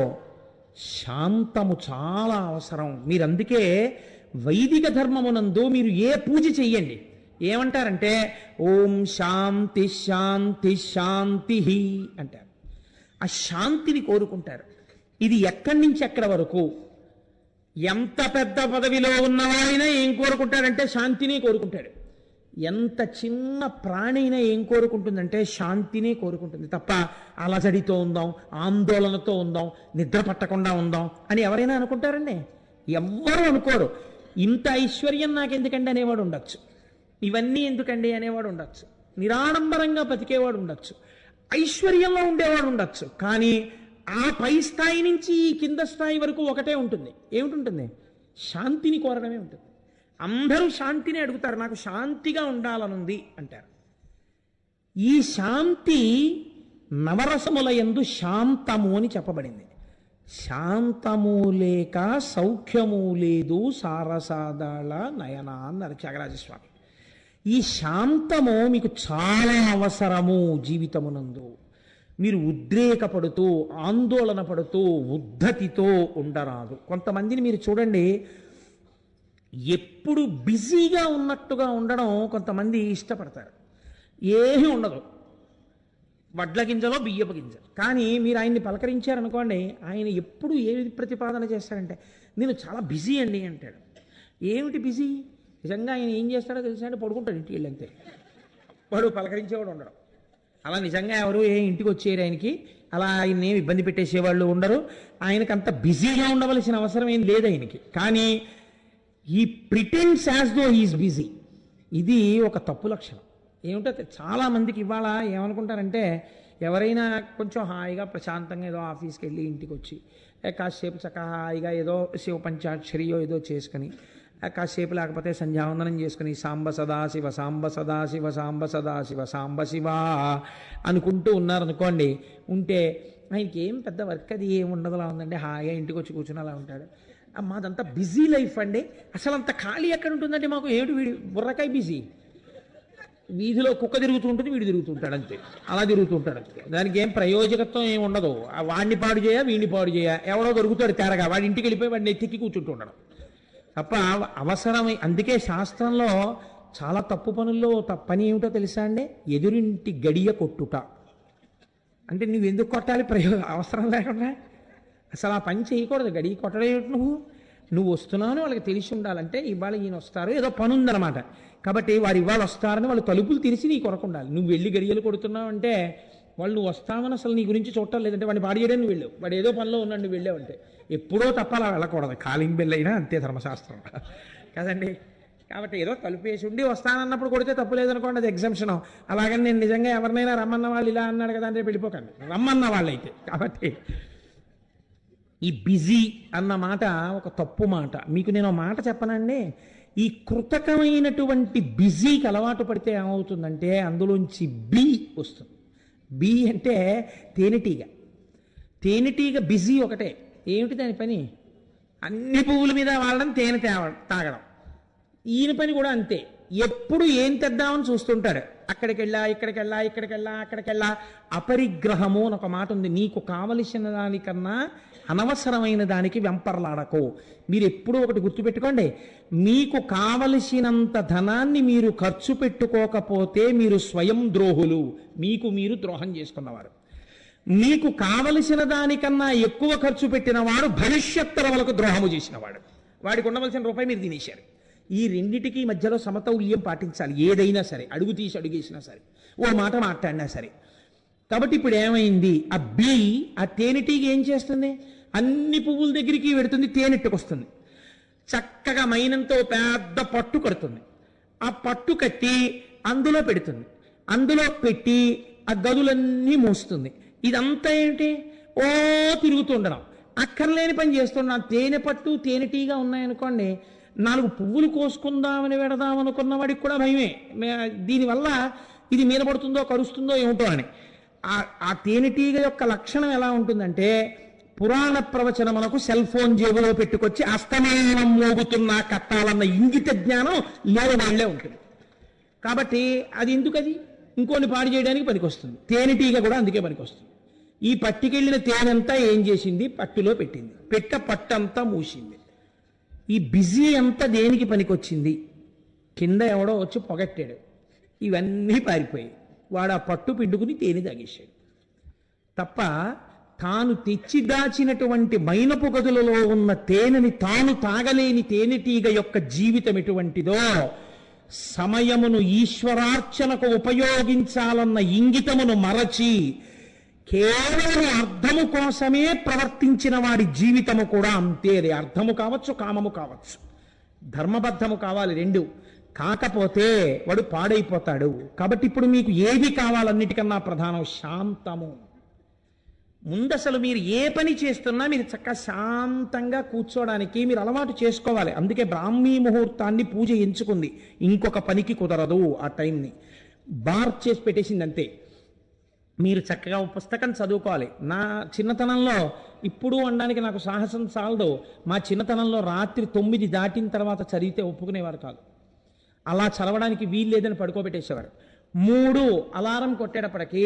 శాంతము చాలా అవసరం. మీరు అందుకే వైదిక ధర్మమునందు మీరు ఏ పూజ చెయ్యండి ఏమంటారంటే ఓం శాంతి శాంతి శాంతి అంటారు. ఆ శాంతిని కోరుకుంటారు. ఇది ఎక్కడి నుంచి ఎక్కడి వరకు? ఎంత పెద్ద పదవిలో ఉన్నవాడైనా ఏం కోరుకుంటాడంటే శాంతిని కోరుకుంటాడు. ఎంత చిన్న ప్రాణైనా ఏం కోరుకుంటుందంటే శాంతినే కోరుకుంటుంది తప్ప అలజడితో ఉందాం, ఆందోళనతో ఉందాం, నిద్ర పట్టకుండా ఉందాం అని ఎవరైనా అనుకుంటారండి? ఎవ్వరూ అనుకోరు. ఇంత ఐశ్వర్యం నాకెందుకండి అనేవాడు ఉండొచ్చు, ఇవన్నీ ఎందుకండి అనేవాడు ఉండొచ్చు, నిరాడంబరంగా బతికేవాడు ఉండొచ్చు, ఐశ్వర్యంలో ఉండేవాడు ఉండొచ్చు. కానీ ఆ పై స్థాయి నుంచి ఈ కింద స్థాయి వరకు ఒకటే ఉంటుంది. ఏమిటి? శాంతిని కోరడమే ఉంటుంది. అందరూ శాంతిని అడుగుతారు, నాకు శాంతిగా ఉండాలనుంది అంటారు. ఈ శాంతి నవరసముల యందు శాంతము అని చెప్పబడింది. శాంతము లేక సౌఖ్యము లేదు సారసాదాళ నయన అన్నారు త్యాగరాజస్వామి. ఈ శాంతము మీకు చాలా అవసరము జీవితమునందు. మీరు ఉద్రేకపడుతూ ఆందోళన పడుతూ ఉద్ధతితో ఉండరాదు. కొంతమందిని మీరు చూడండి, ఎప్పుడు బిజీగా ఉన్నట్టుగా ఉండడం కొంతమంది ఇష్టపడతారు. ఏమీ ఉండదు, వడ్ల గింజలో బియ్యపు గింజ. కానీ మీరు ఆయన్ని పలకరించారనుకోండి, ఆయన ఎప్పుడు ఏది ప్రతిపాదన చేస్తాడంటే నేను చాలా బిజీ అండి అంటాడు. ఏమిటి బిజీ? నిజంగా ఆయన ఏం చేస్తాడో తెలుసా అంటే పడుకుంటాడు ఇంటికి వెళ్ళి, అంతే. వాడు పలకరించేవాడు ఉండడం. అలా నిజంగా ఎవరు ఇంటికి వచ్చేరు ఆయనకి, అలా ఆయన్ని ఏమి ఇబ్బంది పెట్టేసేవాళ్ళు ఉండరు. ఆయనకు అంత బిజీగా ఉండవలసిన అవసరం ఏం లేదు ఆయనకి. కానీ ఈ pretends as though he's busy, ఇది ఒక తప్పు లక్షణం. ఏమిటో చాలామందికి ఇవాళ ఏమనుకుంటారంటే, ఎవరైనా కొంచెం హాయిగా ప్రశాంతంగా ఏదో ఆఫీస్కి వెళ్ళి ఇంటికి వచ్చి కాసేపు చక్కగా హాయిగా ఏదో శివ పంచాక్షరియో ఏదో చేసుకుని కాసేపు లేకపోతే సంధ్యావందనం చేసుకుని సాంబ సదాశివ సాంబ సదాశివ సాంబ సదాశివ సాంబ శివ అనుకుంటూ ఉన్నారనుకోండి, ఉంటే ఆయనకి ఏం పెద్ద వర్క్ అది ఏం ఉండదులా ఉందండి, హాయిగా ఇంటికి వచ్చి కూర్చుని అలా ఉంటాడు. మాదంతా బిజీ లైఫ్ అండి. అసలు అంత ఖాళీ ఎక్కడ ఉంటుందంటే మాకు ఏమిటి వీడి బుర్రకాయ బిజీ. వీధిలో కుక్క తిరుగుతూ ఉంటుంది, వీడు తిరుగుతుంటాడు అంతే, అలా తిరుగుతుంటాడు అంతే. దానికి ఏం ప్రయోజకత్వం ఏమి ఉండదు. వాడిని పాడు చేయ వీడిని పాడు చేయ, ఎవడో దొరుకుతాడు తేరగా, వాడి ఇంటికి వెళ్ళిపోయి వాడిని ఎత్తికి కూర్చుంటుంటాడు తప్ప అవసరమై. అందుకే శాస్త్రంలో చాలా తప్పు పనుల్లో పని ఏమిటో తెలుసా అండి? ఎదురింటి గడియ కొట్టుట. అంటే నువ్వు ఎందుకు కొట్టాలి అవసరం లేకుండా? అసలు ఆ పని చేయకూడదు. గడియ కొట్టడం ఏమిటి? నువ్వు వస్తున్నావు వాళ్ళకి తెలిసి ఉండాలంటే ఇవాళ ఈయన వస్తారు, ఏదో పని ఉందన్నమాట, కాబట్టి వారు ఇవాళ వస్తారని వాళ్ళు తలుపులు తెరిచి నీ కొరకు ఉండాలి. నువ్వు వెళ్ళి గడియలు కొడుతున్నావు అంటే వాళ్ళు నువ్వు వస్తామని అసలు నీ గురించి చూడటం లేదంటే వాడిని పాడు చేయడానికి నువ్వు వెళ్ళావు, వాడు ఏదో పనిలో ఉన్నాడు నువ్వు వెళ్ళావంటే. ఎప్పుడో తప్ప అలా వెళ్ళకూడదు. కాలింగ్ బెల్ అయినా అంతే ధర్మశాస్త్రం కదండి. కాబట్టి ఏదో తలుపేసి ఉండి వస్తానన్నప్పుడు కొడితే తప్పు లేదనుకోండి, అది ఎగ్జంప్షన్. అలాగని నేను నిజంగా ఎవరినైనా రమ్మన్న వాళ్ళు ఇలా అన్నాడు కదా అంటే వెళ్ళిపోకండి, రమ్మన్న వాళ్ళైతే. కాబట్టి ఈ బిజీ అన్న మాట ఒక తప్పు మాట. మీకు నేను ఒక మాట చెప్పనండి, ఈ కృతకమైనటువంటి బిజీకి అలవాటు పడితే ఏమవుతుందంటే అందులోంచి బి వస్తుంది. బి అంటే తేనెటీగ. తేనెటీగ బిజీ ఒకటే. ఏమిటి దాని పని? అన్ని పువ్వుల మీద వాడడం, తేనె తాగడం. ఈయన పని కూడా అంతే. ఎప్పుడు ఏం తెద్దామని చూస్తుంటాడు. అక్కడికి వెళ్ళా, ఇక్కడికి వెళ్ళా, ఇక్కడికి వెళ్ళా, అక్కడికి వెళ్ళా. అపరిగ్రహము అని ఒక మాట ఉంది. నీకు కావలసిన దానికన్నా అనవసరమైన దానికి వెంపర్లాడకు. మీరు ఎప్పుడూ ఒకటి గుర్తుపెట్టుకోండి, మీకు కావలసినంత ధనాన్ని మీరు ఖర్చు పెట్టుకోకపోతే మీరు స్వయం ద్రోహులు, మీకు మీరు ద్రోహం చేసుకున్నవారు. మీకు కావలసిన దానికన్నా ఎక్కువ ఖర్చు పెట్టిన వాడు భవిష్యత్తరవలకు ద్రోహము చేసినవాడు. వాడికి ఉండవలసిన రూపాయి మీరు తినేశారు. ఈ రెండిటికి మధ్యలో సమతౌల్యం పాటించాలి. ఏదైనా సరే, అడుగు తీసి అడుగేసినా సరే, ఓ మాట మాట్లాడినా సరే. కాబట్టి ఇప్పుడు ఏమైంది, ఆ బి, ఆ తేనెటీగ ఏం చేస్తుంది? అన్ని పువ్వుల దగ్గరికి పెడుతుంది, తేనెట్టుకొస్తుంది. చక్కగా మైనంతో పెద్ద పట్టు కడుతుంది. ఆ పట్టు కట్టి అందులో పెడుతుంది. అందులో పెట్టి ఆ గదులన్నీ మోస్తుంది. ఇదంతా ఏంటి? ఓ తిరుగుతుండడం, అక్కర్లేని పని చేస్తున్నాం. తేనె పట్టు తేనెటీగా ఉన్నాయనుకోండి, 4 పువ్వులు కోసుకుందామని పెడదామనుకున్న వాడికి కూడా భయమే. దీనివల్ల ఇది మీద పడుతుందో కరుస్తుందో ఏమిటో అని. ఆ తేనెటీగ యొక్క లక్షణం ఎలా ఉంటుందంటే, పురాణ ప్రవచనములకు సెల్ ఫోన్ జేబులో పెట్టుకొచ్చి అస్తమానం మోగుతున్నా కట్టాలన్న ఇంగిత జ్ఞానం లేని వాళ్ళే ఉంటుంది. కాబట్టి అది ఎందుకు? అది ఇంకోని పాడు చేయడానికి పనికొస్తుంది. తేనెటీగ కూడా అందుకే పనికొస్తుంది. ఈ పట్టుకెళ్ళిన తేనెంతా ఏం చేసింది? పట్టులో పెట్టింది. పట్టంతా మూసింది. ఈ బిజీ అంతా దేనికి పనికొచ్చింది? కింద ఎవడో వచ్చి పొగట్టాడు, ఇవన్నీ పారిపోయాయి. వాడు ఆ పట్టు పిండుకుని తేనె తాగేశాడు తప్ప, తాను తెచ్చి దాచినటువంటి మైనపు గదులలో ఉన్న తేనెని తాను తాగలేని తేనెటీగ యొక్క జీవితం ఎటువంటిదో, సమయమును ఈశ్వరార్చనకు ఉపయోగించాలన్న ఇంగితమును మరచి కేవలం అర్థము కోసమే ప్రవర్తించిన వాడి జీవితము కూడా అంతే. అర్థము కావచ్చు, కామము కావచ్చు, ధర్మబద్ధము కావాలి, రెండు. కాకపోతే వాడు పాడైపోతాడు. కాబట్టి ఇప్పుడు మీకు ఏది కావాలన్నిటికన్నా ప్రధానం శాంతము. ముందసలు మీరు ఏ పని చేస్తున్నా మీరు చక్కగా శాంతంగా కూర్చోవడానికి మీరు అలవాటు చేసుకోవాలి. అందుకే బ్రాహ్మీ ముహూర్తాన్ని పూజ ఎంచుకుంది. ఇంకొక పనికి కుదరదు. ఆ టైంని బార్ చేసి పెట్టేసింది అంతే. మీరు చక్కగా పుస్తకం చదువుకోవాలి. నా చిన్నతనంలో, ఇప్పుడు అనడానికి నాకు సాహసం చాలదు, మా చిన్నతనంలో రాత్రి 9 దాటిన తర్వాత చదివితే ఒప్పుకునేవారు కాదు. అలా చదవడానికి వీలు లేదని పడుకోబెట్టేసేవారు. 3 అలారం కొట్టేటప్పటికి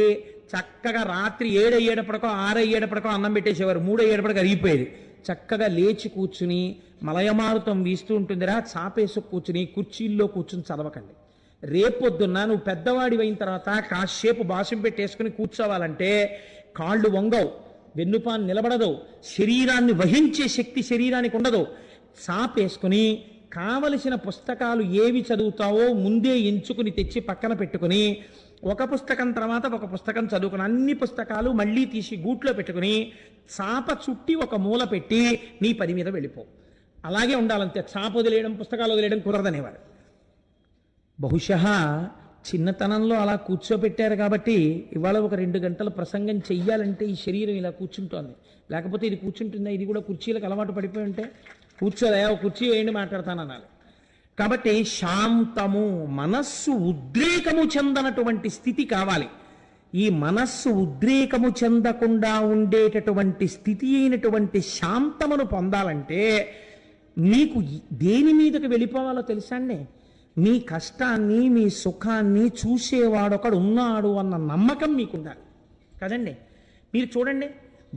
చక్కగా రాత్రి 7 అయ్యేటప్పటికో 6 అయ్యేటప్పటికో అన్నం పెట్టేసేవారు. 3 అయ్యేటప్పటికి అరిగిపోయేది. చక్కగా లేచి కూర్చుని మలయమారుతం వీస్తూ ఉంటుందిరా, చాపేసు కూర్చుని కుర్చీల్లో కూర్చుని చదవకండి. రేపొద్దున్న నువ్వు పెద్దవాడి అయిన తర్వాత కాసేపు బాసం పెట్టేసుకుని కూర్చోవాలంటే కాళ్ళు వంగవు, వెన్నుపాన్ నిలబడదు, శరీరాన్ని వహించే శక్తి శరీరానికి ఉండదు. చాపేసుకుని కావలసిన పుస్తకాలు ఏవి చదువుతావో ముందే ఎంచుకుని తెచ్చి పక్కన పెట్టుకుని ఒక పుస్తకం తర్వాత ఒక పుస్తకం చదువుకుని అన్ని పుస్తకాలు మళ్ళీ తీసి గూట్లో పెట్టుకుని చాప చుట్టి ఒక మూల పెట్టి నీ పని మీద వెళ్ళిపో. అలాగే ఉండాలంతే. చాప వదిలేయడం, పుస్తకాలు వదిలేయడం కుదరదనేవారు. బహుశా చిన్నతనంలో అలా కూర్చోబెట్టారు కాబట్టి ఇవాళ ఒక 2 గంటల ప్రసంగం చెయ్యాలంటే ఈ శరీరం ఇలా కూర్చుంటోంది. లేకపోతే ఇది కూర్చుంటుందా? ఇది కూడా కుర్చీలకు అలవాటు పడిపోయి ఉంటే కూర్చోలే, కుర్చీ వేయండి మాట్లాడతానన్నాను. కాబట్టి శాంతము, మనస్సు ఉద్రేకము చెందనటువంటి స్థితి కావాలి. ఈ మనస్సు ఉద్రేకము చెందకుండా ఉండేటటువంటి స్థితి అయినటువంటి శాంతమును పొందాలంటే మీకు దేని మీదకి వెళ్ళిపోవాలో తెలుసా అండి? మీ కష్టాన్ని, మీ సుఖాన్ని చూసేవాడొకడు ఉన్నాడు అన్న నమ్మకం మీకు ఉండాలి కదండి. మీరు చూడండి,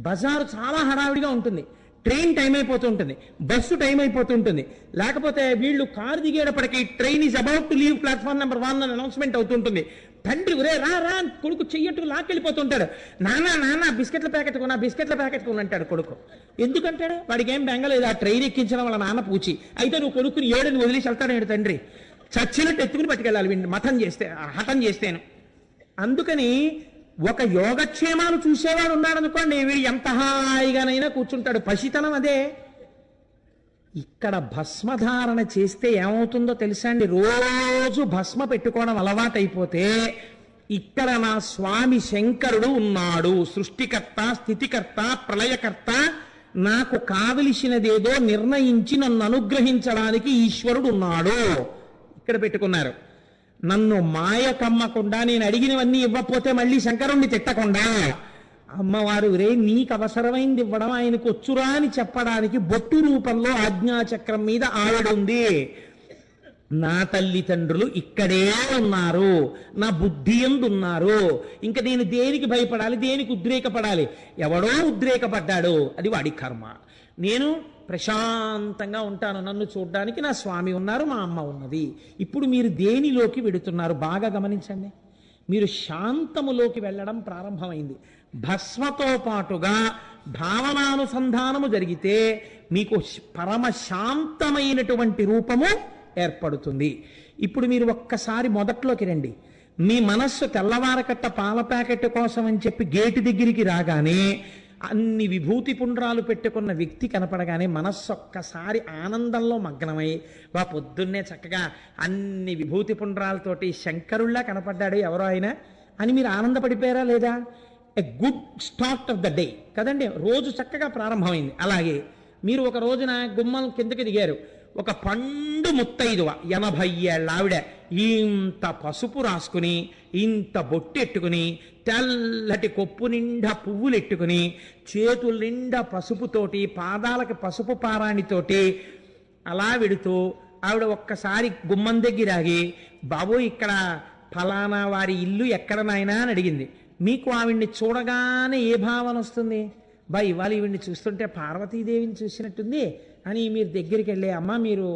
బజారు చాలా హడావిడిగా ఉంటుంది, ట్రైన్ టైం అయిపోతూ ఉంటుంది, బస్సు టైం అయిపోతూ ఉంటుంది. లేకపోతే వీళ్ళు కారు దిగేటప్పటికి train is about to leave platform number 1 అని అనౌన్స్మెంట్ అవుతుంటుంది. తండ్రి ఒరే రా రా కొడుకు చెయ్యట్టుకు లాక్కెళ్ళిపోతుంటాడు. నాన్న బిస్కెట్ల ప్యాకెట్ కొను అంటాడు కొడుకు. ఎందుకంటాడు? వాడికి ఏం బెంగలేదు, ఆ ట్రైన్ ఎక్కించడం వాళ్ళ నాన్న పూచి. అయితే నువ్వు కొడుకుని ఏడని వదిలేసి వెళ్తాడు తండ్రి. చచ్చినట్టు ఎత్తుకుని పట్టుకెళ్ళాలి వీడిని హఠం చేస్తేను. అందుకని ఒక యోగక్షేమాలు చూసేవాడు ఉన్నాడనుకోండి, వీడు ఎంత హాయిగానైనా కూర్చుంటాడు. పసితనం అదే. ఇక్కడ భస్మధారణ చేస్తే ఏమవుతుందో తెలుసా అండి? రోజు భస్మ పెట్టుకోవడం అలవాటైపోతే ఇక్కడ నా స్వామి శంకరుడు ఉన్నాడు, సృష్టికర్త, స్థితికర్త, ప్రళయకర్త, నాకు కావలసినదేదో నిర్ణయించి నన్ను అనుగ్రహించడానికి ఈశ్వరుడు ఉన్నాడు, ఇక్కడ పెట్టుకున్నారు. నన్ను మాయ కమ్మకుండా, నేను అడిగినవన్నీ ఇవ్వకపోతే మళ్ళీ శంకరుణ్ణి తిట్టకుండా, అమ్మవారు రే నీకు అవసరమైంది ఇవ్వడం ఆయనకు వచ్చురా అని చెప్పడానికి బొట్టు రూపంలో ఆజ్ఞాచక్రం మీద ఆవిడుంది. నా తల్లిదండ్రులు ఇక్కడే ఉన్నారు, నా బుద్ధి ఎందున్నారు, ఇంకా నేను దేనికి భయపడాలి, దేనికి ఉద్రేకపడాలి? ఎవడో ఉద్రేకపడ్డాడు, అది వాడి కర్మ. నేను ప్రశాంతంగా ఉంటాను, నన్ను చూడ్డానికి నా స్వామి ఉన్నారు, మా అమ్మ ఉన్నది. ఇప్పుడు మీరు దేనిలోకి వెడుతున్నారు బాగా గమనించండి. మీరు శాంతములోకి వెళ్ళడం ప్రారంభమైంది. భస్మతో పాటుగా భావనానుసంధానము జరిగితే మీకు పరమ శాంతమైనటువంటి రూపము ఏర్పడుతుంది. ఇప్పుడు మీరు ఒక్కసారి మొదట్లోకి రండి. మీ మనస్సు తెల్లవారకట్ట పాల ప్యాకెట్ కోసం అని చెప్పి గేటు దగ్గరికి రాగానే అన్ని విభూతి పుండ్రాలు పెట్టుకున్న వ్యక్తి కనపడగానే మనస్సు ఒక్కసారి ఆనందంలో మగ్నమై, వా పొద్దున్నే చక్కగా అన్ని విభూతి పుండ్రాలతోటి శంకరుల్లా కనపడ్డాడు ఎవరో ఆయన అని మీరు ఆనందపడిపోయారా లేదా? A good start of the day కదండి, రోజు చక్కగా ప్రారంభమైంది. అలాగే మీరు ఒక రోజున గుమ్మం కిందకి దిగారు, ఒక పండు ముత్తైదువ 80 ఏళ్ళ ఆవిడ ఇంత పసుపు రాసుకుని, ఇంత బొట్టెట్టుకుని, తెల్లటి కొప్పు నిండా పువ్వులు ఎట్టుకుని, చేతుల నిండా పసుపుతోటి, పాదాలకి పసుపు పారాణితోటి అలా వెడుతూ ఆవిడ ఒక్కసారి గుమ్మం దగ్గర ఆగి, బాబు ఇక్కడ ఫలానా వారి ఇల్లు ఎక్కడ నాయనా అని అడిగింది. మీకు ఆవిడ్ని చూడగానే ఏ భావన వస్తుంది? బా ఇవాళ ఈవిడ్ని చూస్తుంటే పార్వతీదేవిని చూసినట్టుంది అని మీరు దగ్గరికి వెళ్ళే, అమ్మ మీరు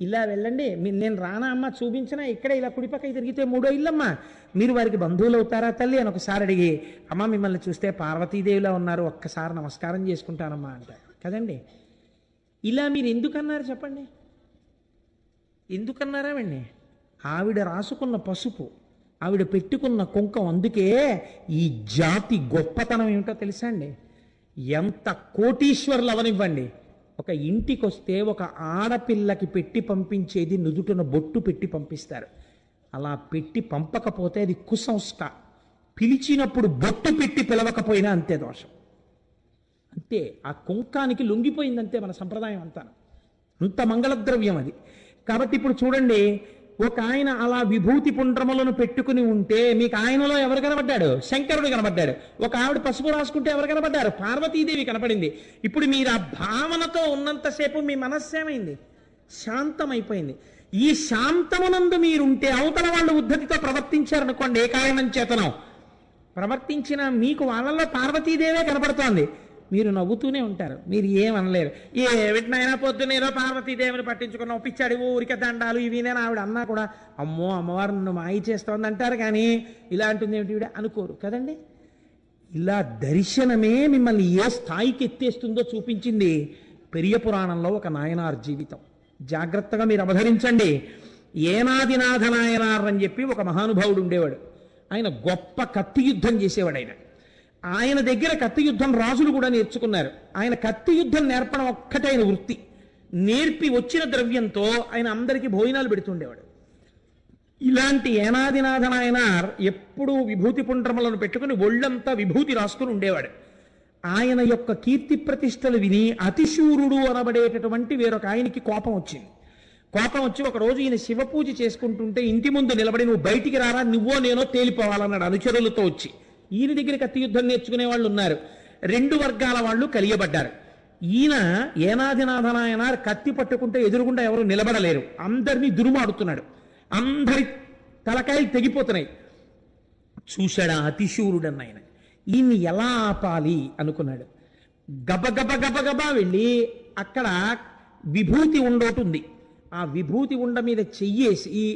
ఇలా వెళ్ళండి, నేను రానా అమ్మ చూపించినా, ఇక్కడే ఇలా కుడిపక్క తిరిగితే 3వ ఇల్లమ్మా, మీరు వారికి బంధువులు అవుతారా తల్లి అని ఒకసారి అడిగి, అమ్మ మిమ్మల్ని చూస్తే పార్వతీదేవిలా ఉన్నారు, ఒక్కసారి నమస్కారం చేసుకుంటానమ్మా అంటారు కదండి. ఇలా మీరు ఎందుకన్నారు చెప్పండి? ఎందుకన్నారా అండి? ఆవిడ రాసుకున్న పసుపు, ఆవిడ పెట్టుకున్న కుంకం. అందుకే ఈ జాతి గొప్పతనం ఏమిటో తెలుసా అండి? ఎంత కోటీశ్వరులు అవనివ్వండి, ఒక ఇంటికి వస్తే ఒక ఆడపిల్లకి పెట్టి పంపించేది నుదుటిన బొట్టు పెట్టి పంపిస్తారు. అలా పెట్టి పంపకపోతే అది కుసంస్కారం. పిలిచినప్పుడు బొట్టు పెట్టి పిలవకపోయినా అంతే దోషం. అంతే, ఆ కుంకానికి లొంగిపోయిందంతే మన సంప్రదాయం అంతా. అంత మంగళద్రవ్యం అది. కాబట్టి ఇప్పుడు చూడండి, ఒక ఆయన అలా విభూతి పుండ్రములను పెట్టుకుని ఉంటే మీకు ఆయనలో ఎవరు కనబడ్డాడు? శంకరుడు కనబడ్డాడు. ఒక ఆవిడ పసుపు రాసుకుంటే ఎవరు కనబడ్డారు? పార్వతీదేవి కనపడింది. ఇప్పుడు మీరు ఆ భావనతో ఉన్నంతసేపు మీ మనస్సు ఏమైంది? శాంతమైపోయింది. ఈ శాంతమునందు మీరుంటే అవతల వాళ్ళు ఉద్ధతితో ప్రవర్తించారనుకోండి, ఏ కారణం చేతనం ప్రవర్తించిన మీకు వాళ్ళలో పార్వతీదేవే కనపడుతోంది, మీరు నవ్వుతూనే ఉంటారు, మీరు ఏమనలేరు. వీటినైనా పొద్దునేదో పార్వతీదేవిని పట్టించుకున్న ఒప్పించాడు ఊరికే దండాలు ఇవినేనా ఆవిడ అన్నా కూడా, అమ్మో అమ్మవారు నన్ను మాయ చేస్తోంది అంటారు, కానీ ఇలా అంటుంది ఏమిటి ఈవిడ అనుకోరు కదండి. ఇలా దర్శనమే మిమ్మల్ని ఏ స్థాయికి ఎత్తేస్తుందో చూపించింది పెరియ పురాణంలో ఒక నాయనార్ జీవితం. జాగ్రత్తగా మీరు అవధరించండి. ఏనాదినాథ నాయనార్ అని చెప్పి ఒక మహానుభావుడు ఉండేవాడు. ఆయన గొప్ప కత్తి యుద్ధం చేసేవాడు. ఆయన దగ్గర కత్తి యుద్ధం రాజులు కూడా నేర్చుకున్నారు. ఆయన కత్తి యుద్ధం నేర్పడం ఒక్కటే ఆయన వృత్తి. నేర్పి వచ్చిన ద్రవ్యంతో ఆయన అందరికీ భోజనాలు పెడుతుండేవాడు. ఇలాంటి ఏనాదినాథ నాయనార్ ఎప్పుడూ విభూతి పుండ్రములను పెట్టుకుని ఒళ్ళంతా విభూతి రాసుకుని ఉండేవాడు. ఆయన యొక్క కీర్తి ప్రతిష్టలు విని అతిశూరుడు అనబడేటటువంటి వేరొక ఆయనకి కోపం వచ్చింది. కోపం వచ్చి ఒకరోజు ఈయన శివపూజ చేసుకుంటుంటే ఇంటి ముందు నిలబడి, నువ్వు బయటికి రారా, నువ్వో నేనో తేలిపోవాలన్నాడు అనుచరులతో వచ్చి. ఈయన దగ్గర కత్తి యుద్ధం నేర్చుకునే వాళ్ళు ఉన్నారు. 2 వర్గాల వాళ్ళు కలియబడ్డారు. ఈయన ఏనాదినాథ నాయనార్ కత్తి పట్టుకుంటే ఎదురుగుండా ఎవరు నిలబడలేరు, అందరినీ దురుమాడుతున్నాడు, అందరి తలకాయలు తెగిపోతున్నాయి. చూశాడు అతిశూరుడన్న ఆయన, ఈయన్ని ఎలా ఆపాలి అనుకున్నాడు. గబగబ గబగబా వెళ్ళి అక్కడ విభూతి ఉండోటుంది, ఆ విభూతి ఉండ మీద చెయ్యేసి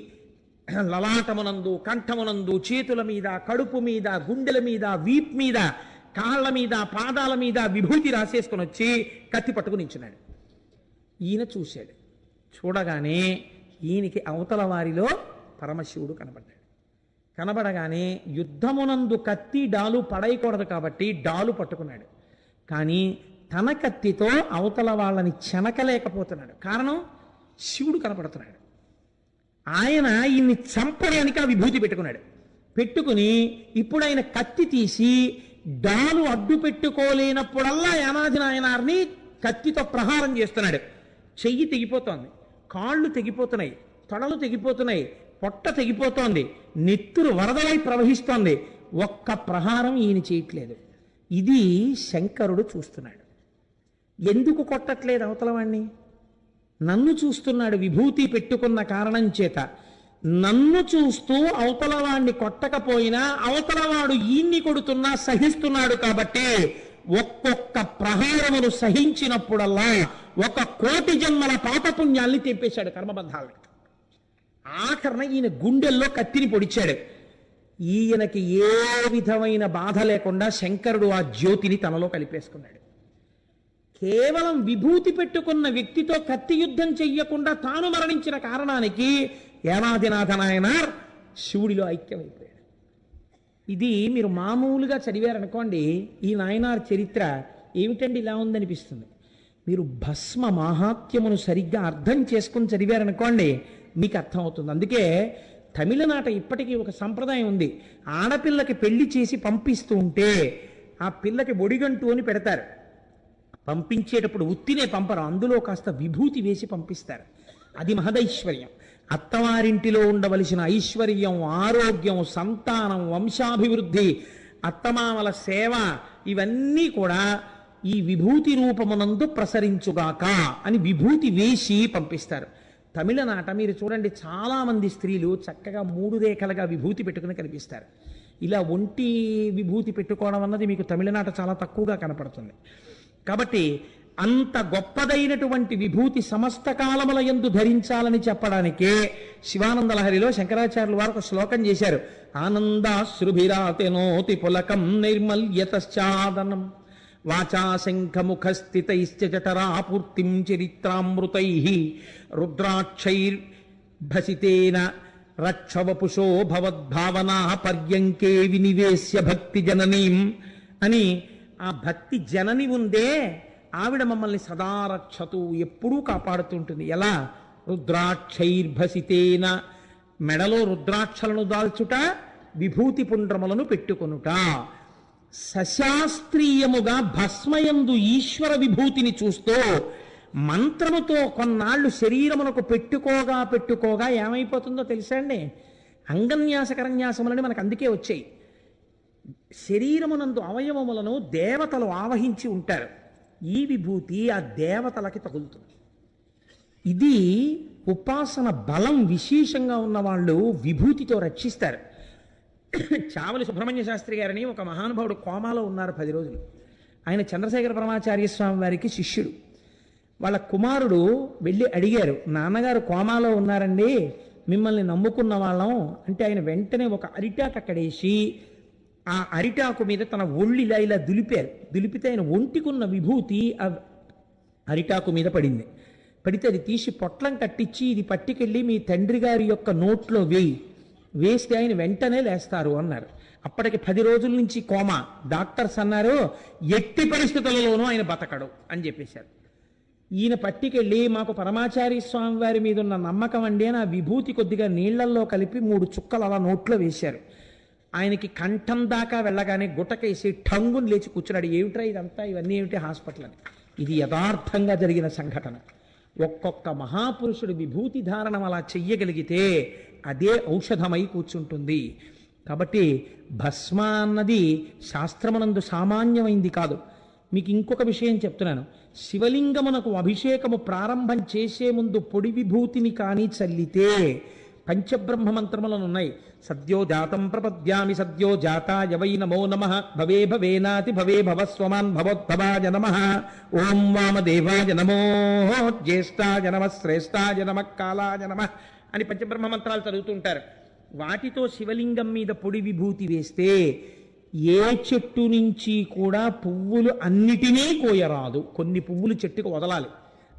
లలాటమునందు, కంఠమునందు, చేతుల మీద, కడుపు మీద, గుండెల మీద, వీప్ మీద, కాళ్ళ మీద, పాదాల మీద విభూతి రాసేసుకొని వచ్చి కత్తి పట్టుకుని నించున్నాడు. ఈయన చూశాడు. చూడగానే ఈయనకి అవతల వారిలో పరమశివుడు కనబడ్డాడు. కనబడగానే యుద్ధమునందు కత్తి డాలు పడైకూడదు కాబట్టి డాలు పట్టుకున్నాడు. కానీ తన కత్తితో అవతల వాళ్ళని చెనకలేకపోతున్నాడు. కారణం శివుడు కనపడుతున్నాడు. ఆయన ఈయన్ని చంపడానికి ఆ విభూతి పెట్టుకున్నాడు. పెట్టుకుని ఇప్పుడు ఆయన కత్తి తీసి డాలు అడ్డు పెట్టుకోలేనప్పుడల్లా యానాది నాయనార్ని కత్తితో ప్రహారం చేస్తున్నాడు. చెయ్యి తెగిపోతోంది, కాళ్ళు తెగిపోతున్నాయి, తొడలు తెగిపోతున్నాయి, పొట్ట తెగిపోతోంది, నెత్తురు వరదలై ప్రవహిస్తోంది. ఒక్క ప్రహారం ఈయన చేయట్లేదు. ఇది శంకరుడు చూస్తున్నాడు. ఎందుకు కొట్టట్లేదు అవతలవాణ్ణి? నన్ను చూస్తున్నాడు విభూతి పెట్టుకున్న కారణం చేత. నన్ను చూస్తూ అవతలవాణ్ణి కొట్టకపోయినా అవతలవాడు ఈయన్ని కొడుతున్నా సహిస్తున్నాడు కాబట్టి ఒక్కొక్క ప్రహారమును సహించినప్పుడల్లా 1,000,000 జన్మల పాపపుణ్యాల్ని తెప్పేశాడు కర్మబంధాలని. ఆఖరణ ఈయన గుండెల్లో కత్తిని పొడిచాడు. ఈయనకి ఏ విధమైన బాధ లేకుండా శంకరుడు ఆ జ్యోతిని తనలో కలిపేసుకున్నాడు. కేవలం విభూతి పెట్టుకున్న వ్యక్తితో కత్తి యుద్ధం చెయ్యకుండా తాను మరణించిన కారణానికి యానాదినాథ నాయనార్ శివుడిలో ఐక్యమైపోయాడు. ఇది మీరు మామూలుగా చదివారనుకోండి, ఈ నాయనార్ చరిత్ర ఏమిటండి ఇలా ఉందనిపిస్తుంది. మీరు భస్మ మాహాత్మ్యమును సరిగ్గా అర్థం చేసుకుని చదివారనుకోండి, మీకు అర్థమవుతుంది. అందుకే తమిళనాట ఇప్పటికీ ఒక సంప్రదాయం ఉంది. ఆడపిల్లకి పెళ్లి చేసి పంపిస్తూ ఉంటే ఆ పిల్లకి ఒడిగంటు అని పెడతారు. పంపించేటప్పుడు ఉత్తినే పంపరు, అందులో కాస్త విభూతి వేసి పంపిస్తారు. అది మహదైశ్వర్యం. అత్తవారింటిలో ఉండవలసిన ఐశ్వర్యం, ఆరోగ్యం, సంతానం, వంశాభివృద్ధి, అత్తమామల సేవ, ఇవన్నీ కూడా ఈ విభూతి రూపమునందు ప్రసరించుగాక అని విభూతి వేసి పంపిస్తారు. తమిళనాట మీరు చూడండి, చాలామంది స్త్రీలు చక్కగా 3 రేఖలుగా విభూతి పెట్టుకుని కనిపిస్తారు. ఇలా ఒంటి విభూతి పెట్టుకోవడం అన్నది మీకు తమిళనాట చాలా తక్కువగా కనపడుతుంది. కాబట్టి అంత గొప్పదైనటువంటి విభూతి సమస్త కాలముల యందు ధరించాలని చెప్పడానికే శివానంద లహరిలో శంకరాచార్యుల వారు ఒక శ్లోకం చేశారు. ఆనందాశ్రుభిరాతెనోతి పులకం నిర్మల్యతశ్చాదనం వాచా శంఖముఖస్థితైశ్చ జఠరాపూర్తిం చరిత్రామృతైః రుద్రాక్షైర్భసితేన రక్షవపుషో భవద్భావనా పర్యంకే వినివేశ్య భక్తి జననీం అని ఆ భక్తి జనని ఉందే ఆవిడ మమ్మల్ని సదా రక్షతు, ఎప్పుడూ కాపాడుతుంటుంది. ఎలా? రుద్రాక్షైర్భసితేన, మెడలో రుద్రాక్షలను దాల్చుట, విభూతి పుండ్రములను పెట్టుకొనుట. సశాస్త్రీయముగా భస్మయందు ఈశ్వర విభూతిని చూస్తూ మంత్రముతో కొన్నాళ్ళు శరీరమునకు పెట్టుకోగా ఏమైపోతుందో తెలుసా అండి? అంగన్యాస కరన్యాసములని మనకు అందుకే వచ్చాయి. శరీరమునందు అవయవములను దేవతలు ఆవహించి ఉంటారు. ఈ విభూతి ఆ దేవతలకి తగులుతుంది. ఇది ఉపాసన బలం విశేషంగా ఉన్నవాళ్ళు విభూతితో రక్షిస్తారు. చావలి సుబ్రహ్మణ్య శాస్త్రి గారని ఒక మహానుభావుడు కోమాలో ఉన్నారు 10 రోజులు. ఆయన చంద్రశేఖర పరమాచార్య స్వామి వారికి శిష్యుడు. వాళ్ళ కుమారుడు వెళ్ళి అడిగారు, నాన్నగారు కోమాలో ఉన్నారండి, మిమ్మల్ని నమ్ముకున్న వాళ్ళం అంటే. ఆయన వెంటనే ఒక అరిటాకు అక్కడేసి ఆ అరిటాకు మీద తన ఒళ్ళు ఇలా దులిపారు. దులిపితే ఆయన ఒంటికున్న విభూతి ఆ అరిటాకు మీద పడింది. పడితే అది తీసి పొట్లం కట్టించి ఇది పట్టుకెళ్ళి మీ తండ్రి గారి యొక్క నోట్లో వేస్తే ఆయన వెంటనే లేస్తారు అన్నారు. అప్పటికి 10 రోజుల నుంచి కోమా. డాక్టర్స్ అన్నారు ఎట్టి పరిస్థితులలోనూ ఆయన బతకడు అని చెప్పేశారు. ఈయన పట్టుకెళ్ళి మాకు పరమాచార్య స్వామి వారి మీద ఉన్న నమ్మకం అండి అని ఆ విభూతి కొద్దిగా నీళ్లల్లో కలిపి 3 చుక్కలు అలా నోట్లో వేశారు. ఆయనకి కంఠం దాకా వెళ్ళగానే గుటకేసి ఠంగుని లేచి కూర్చున్నాడు. ఏమిట్రా ఇదంతా, ఇవన్నీ ఏమిటి హాస్పిటల్ అని. ఇది యథార్థంగా జరిగిన సంఘటన. ఒక్కొక్క మహాపురుషుడు విభూతి ధారణం అలా చెయ్యగలిగితే అదే ఔషధమై కూర్చుంటుంది. కాబట్టి భస్మ అన్నది శాస్త్రమునందు సామాన్యమైంది కాదు. మీకు ఇంకొక విషయం చెప్తున్నాను. శివలింగమునకు అభిషేకము ప్రారంభం చేసే ముందు పొడి విభూతిని కానీ చల్లితే పంచబ్రహ్మ మంత్రములను ఉన్నాయి. సద్యో జాతం ప్రపద్యామి సద్యో జాతాయ వై నమో నమః భవే భవేనాతి భవే భవస్వమాన్ భవోద్భవాయ నమః ఓం వామదేవాయ నమో జ్యేష్ఠాయ నమః శ్రేష్ఠాయ నమః కాలాయ నమః అని పంచబ్రహ్మ మంత్రాలు చదువుతుంటారు. వాటితో శివలింగం మీద పొడి విభూతి వేస్తే ఏ చెట్టు నుంచి కూడా పువ్వులు అన్నిటినీ కోయరాదు. కొన్ని పువ్వులు చెట్టుకు వదలాలి.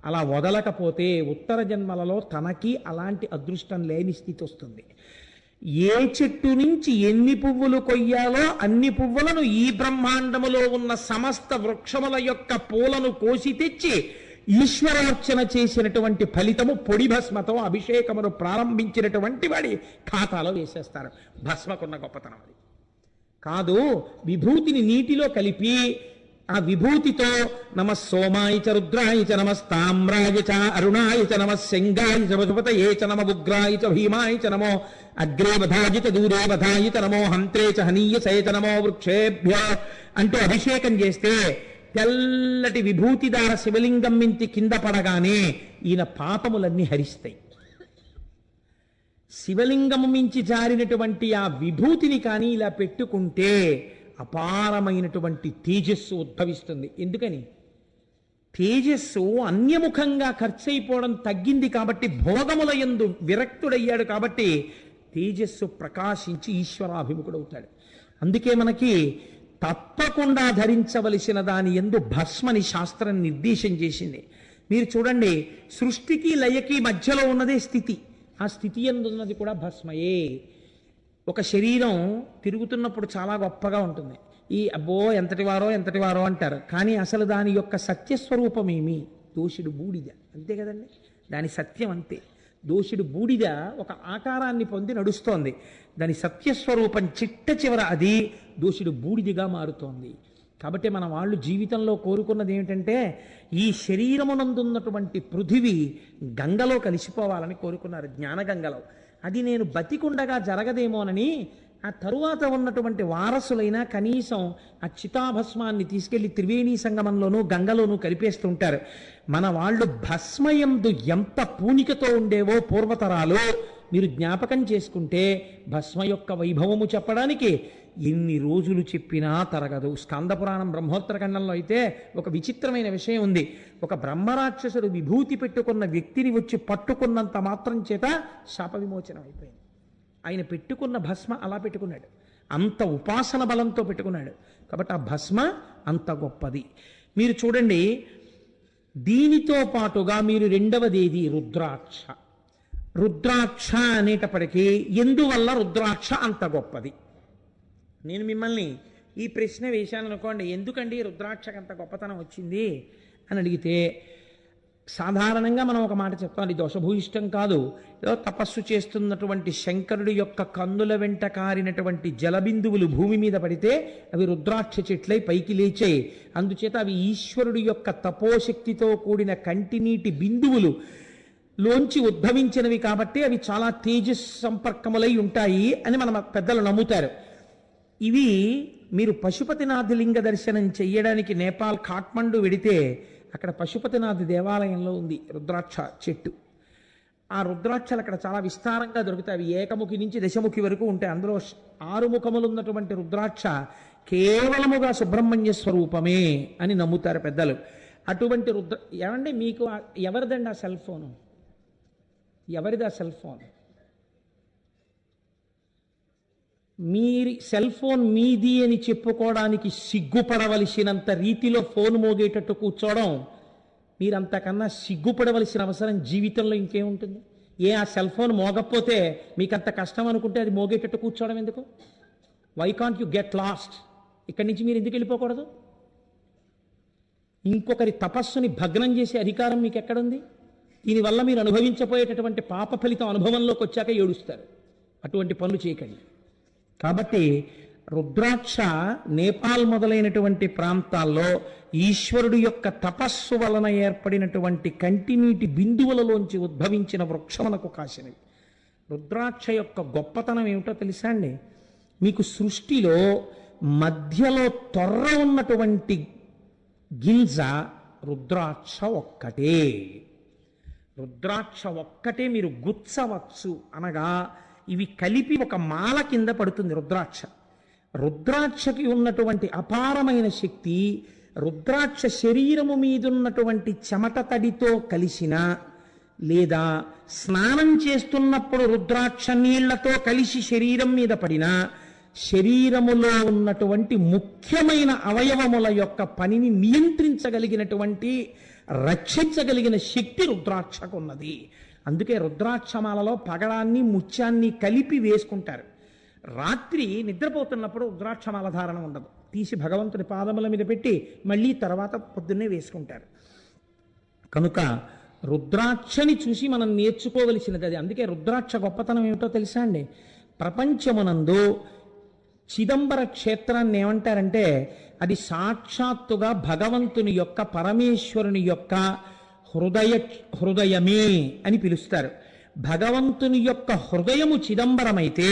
అలా వదలకపోతే ఉత్తర జన్మలలో తనకి అలాంటి అదృష్టం లేని స్థితి వస్తుంది. ఏ చెట్టు నుంచి ఎన్ని పువ్వులు కొయ్యాలో అన్ని పువ్వులను ఈ బ్రహ్మాండములో ఉన్న సమస్త వృక్షముల యొక్క పూలను కోసి తెచ్చి ఈశ్వరార్చన చేసినటువంటి ఫలితము పొడి భస్మతో అభిషేకమును ప్రారంభించినటువంటి వాడి ఖాతాలో వేసేస్తారు. భస్మకున్న గొప్పతనం అది కాదు. విభూతిని నీటిలో కలిపి ఆ విభూతితో నమ సోమాయ చ రుద్రాయ చ నమస్తామ్రాయ చ అరుణాయ చ నమ శంగాయ చ వసుపతయే చ నమ ఉగ్రాయ చ భీమాయ చ నమో అగ్రే వధాయ చ దూరే వధాయ చ నమో హంత్రే చ హనీయసే చ నమో వృక్షేభ్య అంటూ అభిషేకం చేస్తే తెల్లటి విభూతిదార శివలింగం మించి కింద పడగానే ఈయన పాపములన్నీ హరిస్తాయి. శివలింగము మించి జారినటువంటి ఆ విభూతిని కానీ ఇలా పెట్టుకుంటే అపారమైనటువంటి తేజస్సు ఉద్భవిస్తుంది. ఎందుకని? తేజస్సు అన్యముఖంగా ఖర్చయిపోవడం తగ్గింది కాబట్టి, భోగముల యందు విరక్తుడయ్యాడు కాబట్టి తేజస్సు ప్రకాశించి ఈశ్వరాభిముఖుడవుతాడు. అందుకే మనకి తప్పకుండా ధరించవలసిన దాని యందు భస్మని శాస్త్రం నిర్దేశం చేసింది. మీరు చూడండి, సృష్టికి లయకి మధ్యలో ఉన్నదే స్థితి. ఆ స్థితి యందు ఉన్నది కూడా భస్మయే. ఒక శరీరం తిరుగుతున్నప్పుడు చాలా గొప్పగా ఉంటుంది. ఈ అబ్బో ఎంతటి వారో అంటారు. కానీ అసలు దాని యొక్క సత్యస్వరూపం ఏమి? దోషుడు బూడిద, అంతే కదండి. దాని సత్యం అంతే. దోషుడు బూడిద ఒక ఆకారాన్ని పొంది నడుస్తోంది. దాని సత్యస్వరూపం చిట్ట చివర అది దోషుడు బూడిదిగా మారుతోంది. కాబట్టి మన వాళ్ళు జీవితంలో కోరుకున్నది ఏమిటంటే ఈ శరీరమునందున్నటువంటి పృథివీ గంగలో కలిసిపోవాలని కోరుకున్నారు, జ్ఞానగంగలో. అది నేను బతికుండగా జరగదేమోనని ఆ తరువాత ఉన్నటువంటి వారసులైనా కనీసం ఆ చితాభస్మాన్ని తీసుకెళ్లి త్రివేణీ సంగమంలోనూ గంగలోనూ కలిపేస్తుంటారు. మన వాళ్ళు భస్మయందు ఎంత పూనికతో ఉండేవో పూర్వతరాలు మీరు జ్ఞాపకం చేసుకుంటే భస్మ యొక్క వైభవము చెప్పడానికి ఎన్ని రోజులు చెప్పినా తరగదు. స్కందపురాణం బ్రహ్మోత్తరఖండంలో అయితే ఒక విచిత్రమైన విషయం ఉంది. ఒక బ్రహ్మరాక్షసుడు విభూతి పెట్టుకున్న వ్యక్తిని వచ్చి పట్టుకున్నంత మాత్రం చేత శాప విమోచనం అయిపోయింది. ఆయన పెట్టుకున్న భస్మ అలా పెట్టుకున్నాడు, అంత ఉపాసన బలంతో పెట్టుకున్నాడు. కాబట్టి ఆ భస్మ అంత గొప్పది. మీరు చూడండి, దీనితో పాటుగా మీరు రెండవది ఏది? రుద్రాక్ష. రుద్రాక్ష అనేటప్పటికీ ఎందువల్ల రుద్రాక్ష అంత గొప్పది? నేను మిమ్మల్ని ఈ ప్రశ్న వేశాను అనుకోండి, ఎందుకండి రుద్రాక్షకు అంత గొప్పతనం వచ్చింది అని అడిగితే సాధారణంగా మనం ఒక మాట చెప్తాం, ఇది దోషభూయిష్టం కాదు. ఏదో తపస్సు చేస్తున్నటువంటి శంకరుడి యొక్క కన్నుల వెంట కారినటువంటి జలబిందువులు భూమి మీద పడితే అవి రుద్రాక్ష చెట్లై పైకి లేచాయి. అందుచేత అవి ఈశ్వరుడి యొక్క తపోశక్తితో కూడిన కంటినీటి బిందువులు లోంచి ఉద్భవించినవి కాబట్టి అవి చాలా తేజస్ సంపర్కములై ఉంటాయి అని మన పెద్దలు నమ్ముతారు. ఇవి మీరు పశుపతినాథ్ లింగ దర్శనం చెయ్యడానికి నేపాల్ కాఠ్మండు వెడితే అక్కడ పశుపతినాథ్ దేవాలయంలో ఉంది రుద్రాక్ష చెట్టు. ఆ రుద్రాక్షలు అక్కడ చాలా విస్తారంగా దొరుకుతాయి. అవి ఏకముఖి నుంచి దశముఖి వరకు ఉంటాయి. అందులో 6 ముఖములు ఉన్నటువంటి రుద్రాక్ష కేవలముగా సుబ్రహ్మణ్య స్వరూపమే అని నమ్ముతారు పెద్దలు. అటువంటి ఏమండి మీకు ఎవరిదండి ఆ సెల్ ఫోను? ఎవరిది ఆ సెల్ ఫోన్? మీరు సెల్ ఫోన్ మీది అని చెప్పుకోవడానికి సిగ్గుపడవలసినంత రీతిలో ఫోన్ మోగేటట్టు కూర్చోవడం, మీరంతకన్నా సిగ్గుపడవలసిన అవసరం జీవితంలో ఇంకేముంటుంది? ఆ సెల్ ఫోన్ మోగకపోతే మీకు అంత కష్టం అనుకుంటే అది మోగేటట్టు కూర్చోవడం ఎందుకు? Why can't you get lost? ఇక్కడి నుంచి మీరు ఎందుకు వెళ్ళిపోకూడదు? ఇంకొకరి తపస్సుని భగ్నం చేసే అధికారం మీకు ఎక్కడుంది? దీనివల్ల మీరు అనుభవించబోయేటటువంటి పాప ఫలితం అనుభవంలోకి వచ్చాక ఏడుస్తారు. అటువంటి పనులు చేయకండి. కాబట్టి రుద్రాక్ష నేపాల్ మొదలైనటువంటి ప్రాంతాల్లో ఈశ్వరుడు యొక్క తపస్సు వలన ఏర్పడినటువంటి కంటినీటి బిందువులలోంచి ఉద్భవించిన వృక్షమునకు కాసినవి. రుద్రాక్ష యొక్క గొప్పతనం ఏమిటో తెలుసా అండి? మీకు సృష్టిలో మధ్యలో తొర్ర ఉన్నటువంటి గింజ రుద్రాక్ష ఒక్కటే. రుద్రాక్ష ఒక్కటే మీరు గుచ్చవచ్చు. అనగా ఇవి కలిపి ఒక మాల కింద పడుతుంది రుద్రాక్ష. రుద్రాక్షకి ఉన్నటువంటి అపారమైన శక్తి రుద్రాక్ష శరీరము మీదున్నటువంటి చెమట తడితో కలిసిన లేదా స్నానం చేస్తున్నప్పుడు రుద్రాక్ష నీళ్లతో కలిసి శరీరం మీద పడిన శరీరములో ఉన్నటువంటి ముఖ్యమైన అవయవముల యొక్క పనిని నియంత్రించగలిగినటువంటి రక్షించగలిగిన శక్తి రుద్రాక్షకు ఉన్నది. అందుకే రుద్రాక్షమాలలో పగడాన్ని ముత్యాన్ని కలిపి వేసుకుంటారు. రాత్రి నిద్రపోతున్నప్పుడు రుద్రాక్షమాల ధారణ ఉండదు, తీసి భగవంతుడి పాదముల మీద పెట్టి మళ్ళీ తర్వాత పొద్దున్నే వేసుకుంటారు. కనుక రుద్రాక్షని చూసి మనం నేర్చుకోవలసినది అది. అందుకే రుద్రాక్ష గొప్పతనం ఏమిటో తెలుసా అండి? ప్రపంచమునందు చిదంబర క్షేత్రాన్ని ఏమంటారంటే అది సాక్షాత్తుగా భగవంతుని యొక్క పరమేశ్వరుని యొక్క హృదయమే అని పిలుస్తారు. భగవంతుని యొక్క హృదయము చిదంబరమైతే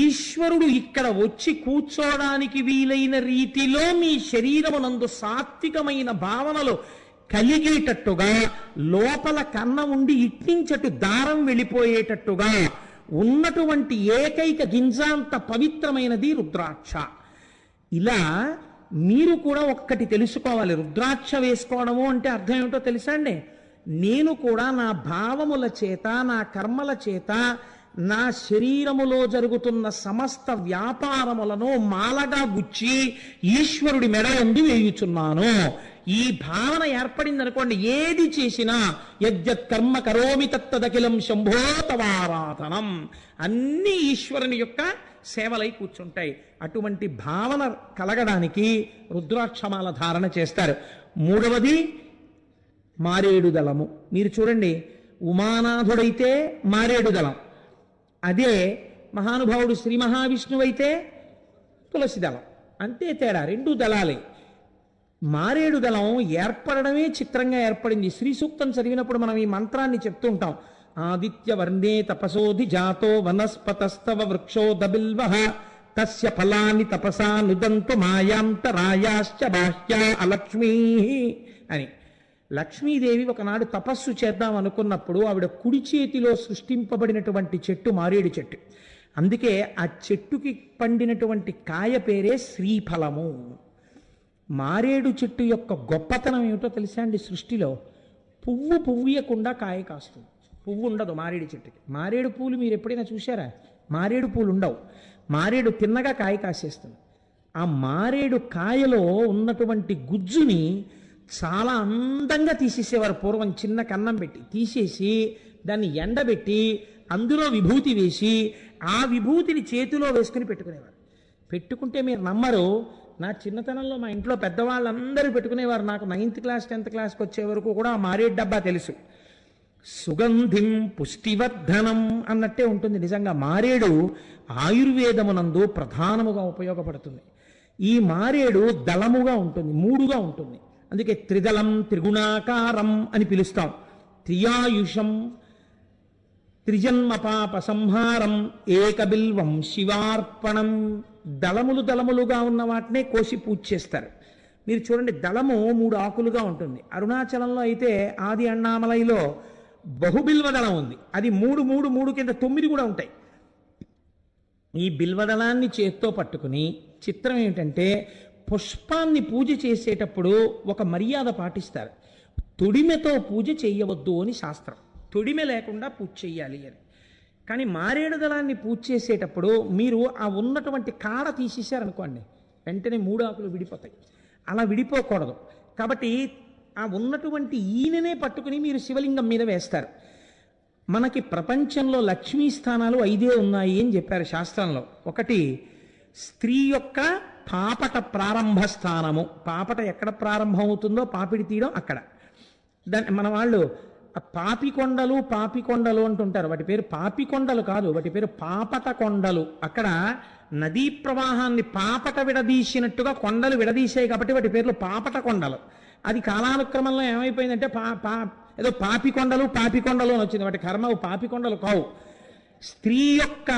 ఈశ్వరుడు ఇక్కడ వచ్చి కూర్చోవడానికి వీలైన రీతిలో మీ శరీరమునందు సాత్వికమైన భావనలు కలిగేటట్టుగా లోపల కన్న ఉండి ఇట్నించటు దారం వెళ్ళిపోయేటట్టుగా ఉన్నటువంటి ఏకైక గింజాంత పవిత్రమైనది రుద్రాక్ష. ఇలా మీరు కూడా ఒక్కటి తెలుసుకోవాలి. రుద్రాక్ష వేసుకోవడము అంటే అర్థం ఏమిటో తెలుసా అండి? నేను కూడా నా భావముల చేత, నా కర్మల చేత, నా శరీరములో జరుగుతున్న సమస్త వ్యాపారములను మాలగా గుచ్చి ఈశ్వరుడి మెడ యందు వేయుచున్నాను. ఈ భావన ఏర్పడింది అనుకోండి, ఏది చేసినా యజ్జత్ కర్మ కరోమి తత్తదఖిలం శంభో తవారాధనం, అన్ని ఈశ్వరుని యొక్క సేవలై కూర్చుంటాయి. అటువంటి భావన కలగడానికి రుద్రాక్షమాల ధారణ చేస్తారు. మూడవది మారేడు దళము. మీరు చూడండి, ఉమానాథుడైతే మారేడు దళం, అదే మహానుభావుడు శ్రీ మహావిష్ణువైతే తులసి దళం. అంతే తేడా, రెండు దళాలే. మారేడు దళం ఏర్పడమే చిత్రంగా ఏర్పడింది. శ్రీ సూక్తం చదివినప్పుడు మనం ఈ మంత్రాన్ని చెప్తుంటాం. ఆదిత్య వర్ణే తపసోధి జాతో వనస్పతస్తవ వృక్షోదబిల్వ తస్య ఫలాని తపసా నుదంతు మాయాంతరాయాశ్చ బాహ్యా అలక్ష్మీ అని. లక్ష్మీదేవి ఒకనాడు తపస్సు చేద్దాం అనుకున్నప్పుడు ఆవిడ కుడి చేతిలో సృష్టింపబడినటువంటి చెట్టు మారేడు చెట్టు. అందుకే ఆ చెట్టుకి పండినటువంటి కాయ పేరే శ్రీఫలము. మారేడు చెట్టు యొక్క గొప్పతనం ఏమిటో తెలుసా అండి? సృష్టిలో పువ్వు పువ్వుయకుండా కాయ కాస్తుంది. పువ్వు ఉండదు మారేడు చెట్టుకి. మారేడు పూలు మీరు ఎప్పుడైనా చూసారా? మారేడు పూలు ఉండవు. మారేడు తిన్నగా కాయ కాసేస్తుంది. ఆ మారేడు కాయలో ఉన్నటువంటి గుజ్జుని చాలా అందంగా తీసేసేవారు పూర్వం. చిన్న కన్నం పెట్టి తీసేసి దాన్ని ఎండబెట్టి అందులో విభూతి వేసి ఆ విభూతిని చేతిలో వేసుకుని పెట్టుకునేవారు. పెట్టుకుంటే మీరు నమ్మరు, నా చిన్నతనంలో మా ఇంట్లో పెద్దవాళ్ళందరూ పెట్టుకునేవారు. నాకు 9th క్లాస్ 10th క్లాస్కి వచ్చే వరకు కూడా ఆ మారేడు డబ్బా తెలుసు. సుగంధిం పుష్టివర్ధనం అన్నట్టే ఉంటుంది. నిజంగా మారేడు ఆయుర్వేదమునందు ప్రధానముగా ఉపయోగపడుతుంది. ఈ మారేడు దళముగా ఉంటుంది, మూడుగా ఉంటుంది. అందుకే త్రిదళం త్రిగుణాకారం అని పిలుస్తాం. త్రియాయుషం త్రిజన్మ పాప సంహారం ఏకబిల్వం శివార్పణం. దళములు దళములుగా ఉన్న వాటినే కోసి పూజ చేస్తారు. మీరు చూడండి, దళము 3 ఆకులుగా ఉంటుంది. అరుణాచలంలో అయితే ఆది అన్నామలైలో బహుబిల్వ దళం ఉంది. అది 3 3 3 కింద 9 కూడా ఉంటాయి. ఈ బిల్వదళాన్ని చేత్తో పట్టుకుని, చిత్రం ఏమిటంటే పుష్పాన్ని పూజ చేసేటప్పుడు ఒక మర్యాద పాటిస్తారు. తొడిమెతో పూజ చేయవద్దు అని శాస్త్రం. తొడిమె లేకుండా పూజ చెయ్యాలి అని. కానీ మారేడు దళాన్ని పూజ చేసేటప్పుడు మీరు ఆ ఉన్నటువంటి కాడ తీసేశారనుకోండి, వెంటనే 3 ఆకులు విడిపోతాయి. అలా విడిపోకూడదు. కాబట్టి ఆ ఉన్నటువంటి ఈయననే పట్టుకుని మీరు శివలింగం మీద వేస్తారు. మనకి ప్రపంచంలో లక్ష్మీ స్థానాలు 5 ఉన్నాయి అని చెప్పారు శాస్త్రంలో. ఒకటి స్త్రీ యొక్క పాపట ప్రారంభ స్థానము. పాపట ఎక్కడ ప్రారంభం అవుతుందో పాపిడి తీయడం అక్కడ. దాన్ని మన వాళ్ళు పాపికొండలు అంటుంటారు. వాటి పేరు పాపికొండలు కాదు, వాటి పేరు పాపట కొండలు. అక్కడ నదీ ప్రవాహాన్ని పాపట విడదీసినట్టుగా కొండలు విడదీసాయి కాబట్టి వాటి పేర్లు పాపట కొండలు. అది కాలానుక్రమంలో ఏమైపోయిందంటే ఏదో పాపికొండలు అని వచ్చింది. వాటి కర్మవు పాపికొండలు కావు. స్త్రీ యొక్క